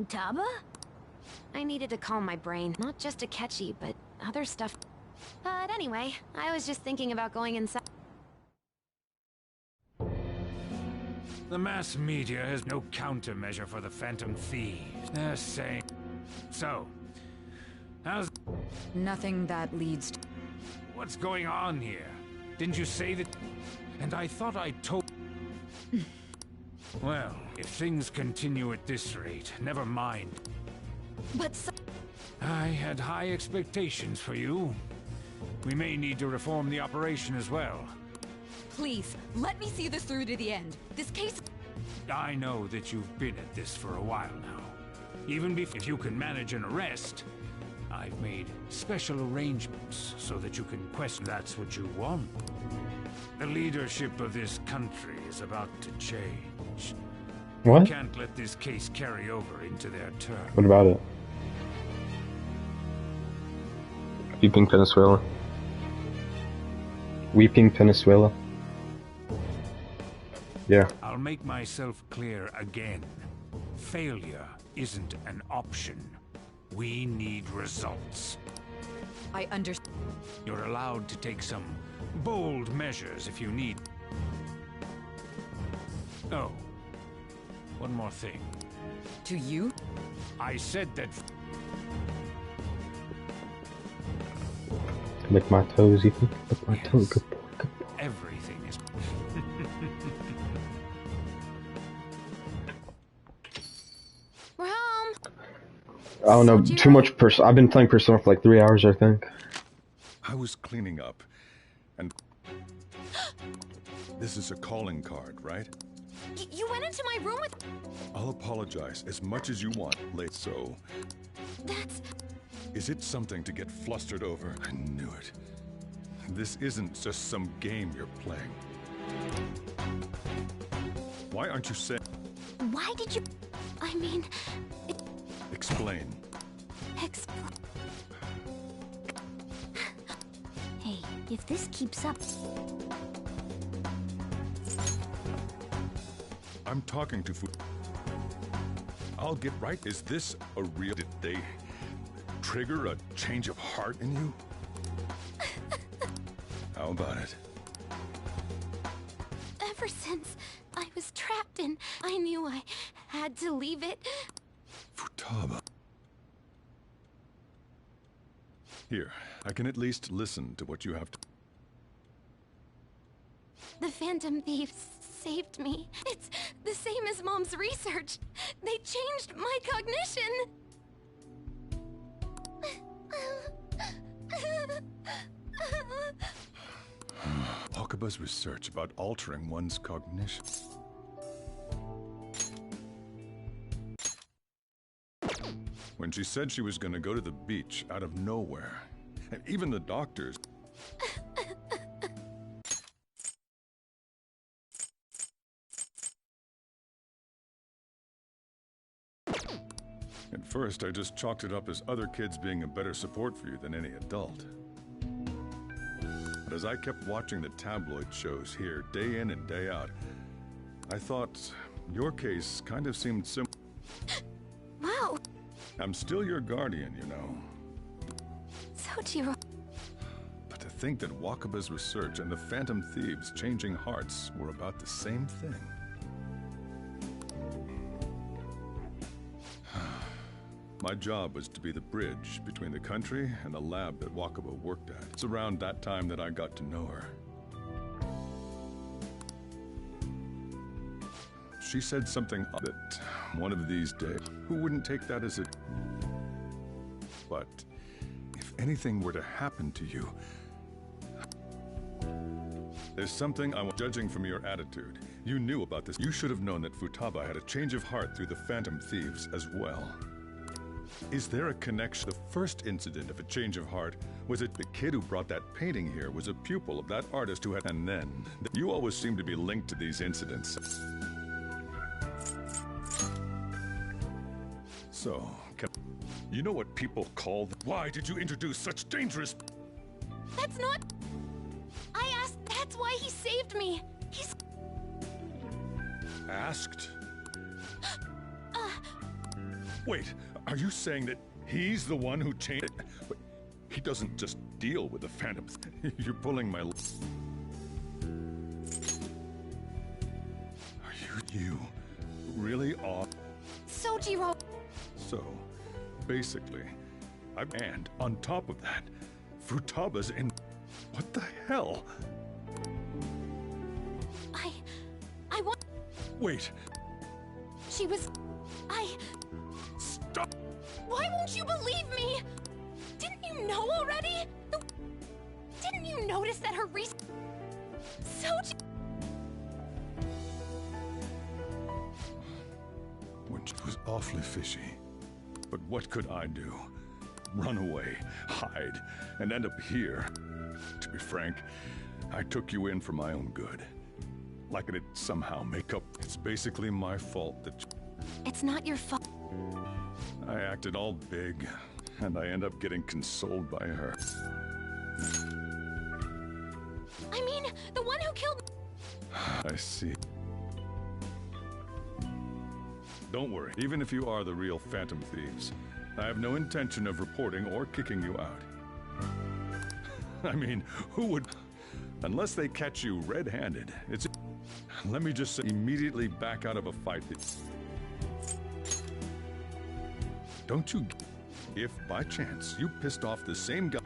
Taba? I needed to calm my brain. Not just Akechi, but other stuff. But anyway, I was just thinking about going inside. The mass media has no countermeasure for the Phantom Thieves. They're saying... So, how's... Nothing that leads to... What's going on here? Didn't you say that... And I thought I told... Well, if things continue at this rate, never mind. But I had high expectations for you. We may need to reform the operation as well. Please, let me see this through to the end. This case... I know that you've been at this for a while now. Even if you can manage an arrest, I've made special arrangements so that you can question that's what you want. The leadership of this country is about to change. What? We can't let this case carry over into their term. What about it? Weeping Venezuela. Weeping Venezuela. Yeah. I'll make myself clear again. Failure isn't an option. We need results. I understand. You're allowed to take some bold measures if you need. Oh, one more thing. To you? I said that. Lick my toes, Ethan. Lick my toes. Good boy, good boy. Everything is. We're home. I don't know, too much I've been playing Persona for like 3 hours, I think. I was cleaning up, and this is a calling card, right? You went into my room with... I'll apologize as much as you want, late. So, That's... is it something to get flustered over? I knew it. This isn't just some game you're playing. Why aren't you saying? Why did you... I mean... Explain. Hey, if this keeps up... I'm talking to Fu. I'll get right. Is this a real... Did they trigger a change of heart in you? How about it? Ever since I was trapped and I knew I had to leave it. Futaba. Here, I can at least listen to what you have to... The Phantom Thieves saved me. It's the same as Mom's research. They changed my cognition. Wakaba's research about altering one's cognition. When she said she was going to go to the beach out of nowhere, and even the doctors... At first, I just chalked it up as other kids being a better support for you than any adult. But as I kept watching the tabloid shows here, day in and day out, I thought your case kind of seemed simple. Wow. I'm still your guardian, you know. Sojiro. But to think that Wakaba's research and the Phantom Thieves changing hearts were about the same thing. My job was to be the bridge between the country and the lab that Wakaba worked at. It's around that time that I got to know her. She said something that one of these days, who wouldn't take that as a... But if anything were to happen to you, there's something I'm judging from your attitude. You knew about this. You should have known that Futaba had a change of heart through the Phantom Thieves as well. Is there a connection? The first incident of a change of heart was it the kid who brought that painting here was a pupil of that artist who had... And then, you always seem to be linked to these incidents. So, you know what people call... Why did you introduce such dangerous... That's not... I asked, that's why he saved me. He's... Asked? Wait, are you saying that he's the one who changed it? But he doesn't just deal with the Phantoms. You're pulling my... Are you really off? Sojiro. So, basically, and on top of that, Futaba's in... What the hell? I want... Wait. She was... Stop! Why won't you believe me? Didn't you know already? Didn't you notice that her reason... Which was awfully fishy. But what could I do? Run away, hide, and end up here. To be frank, I took you in for my own good. Like it'd somehow make up. It's basically my fault that... It's not your fault. I acted all big, and I end up getting consoled by her. I mean, the one who killed... I see. Don't worry, even if you are the real Phantom Thieves, I have no intention of reporting or kicking you out. I mean, who would... Unless they catch you red-handed, it's... Let me just say, immediately back out of a fight. Don't you... If, by chance, you pissed off the same guy,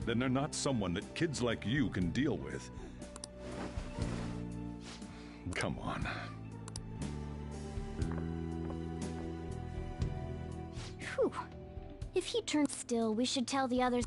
then they're not someone that kids like you can deal with. Come on. Whew. If he turns still, we should tell the others.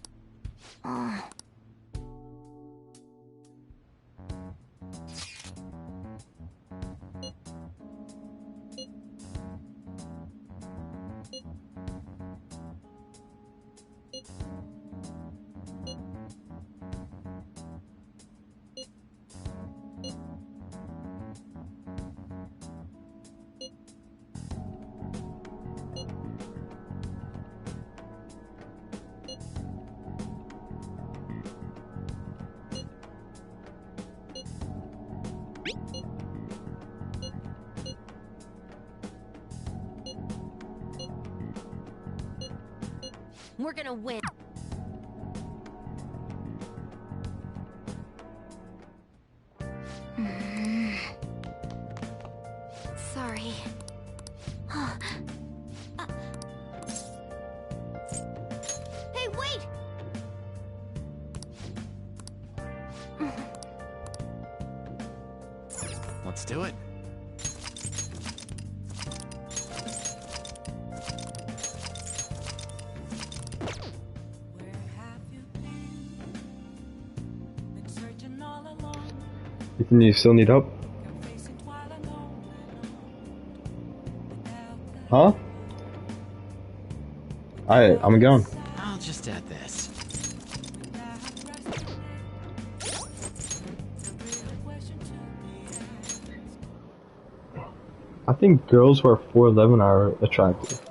We're gonna win. Sorry. Hey, wait! Let's do it. Ethan, you still need help? Huh? I'm going. I'll just add this. I think girls who are 4'11" are attractive.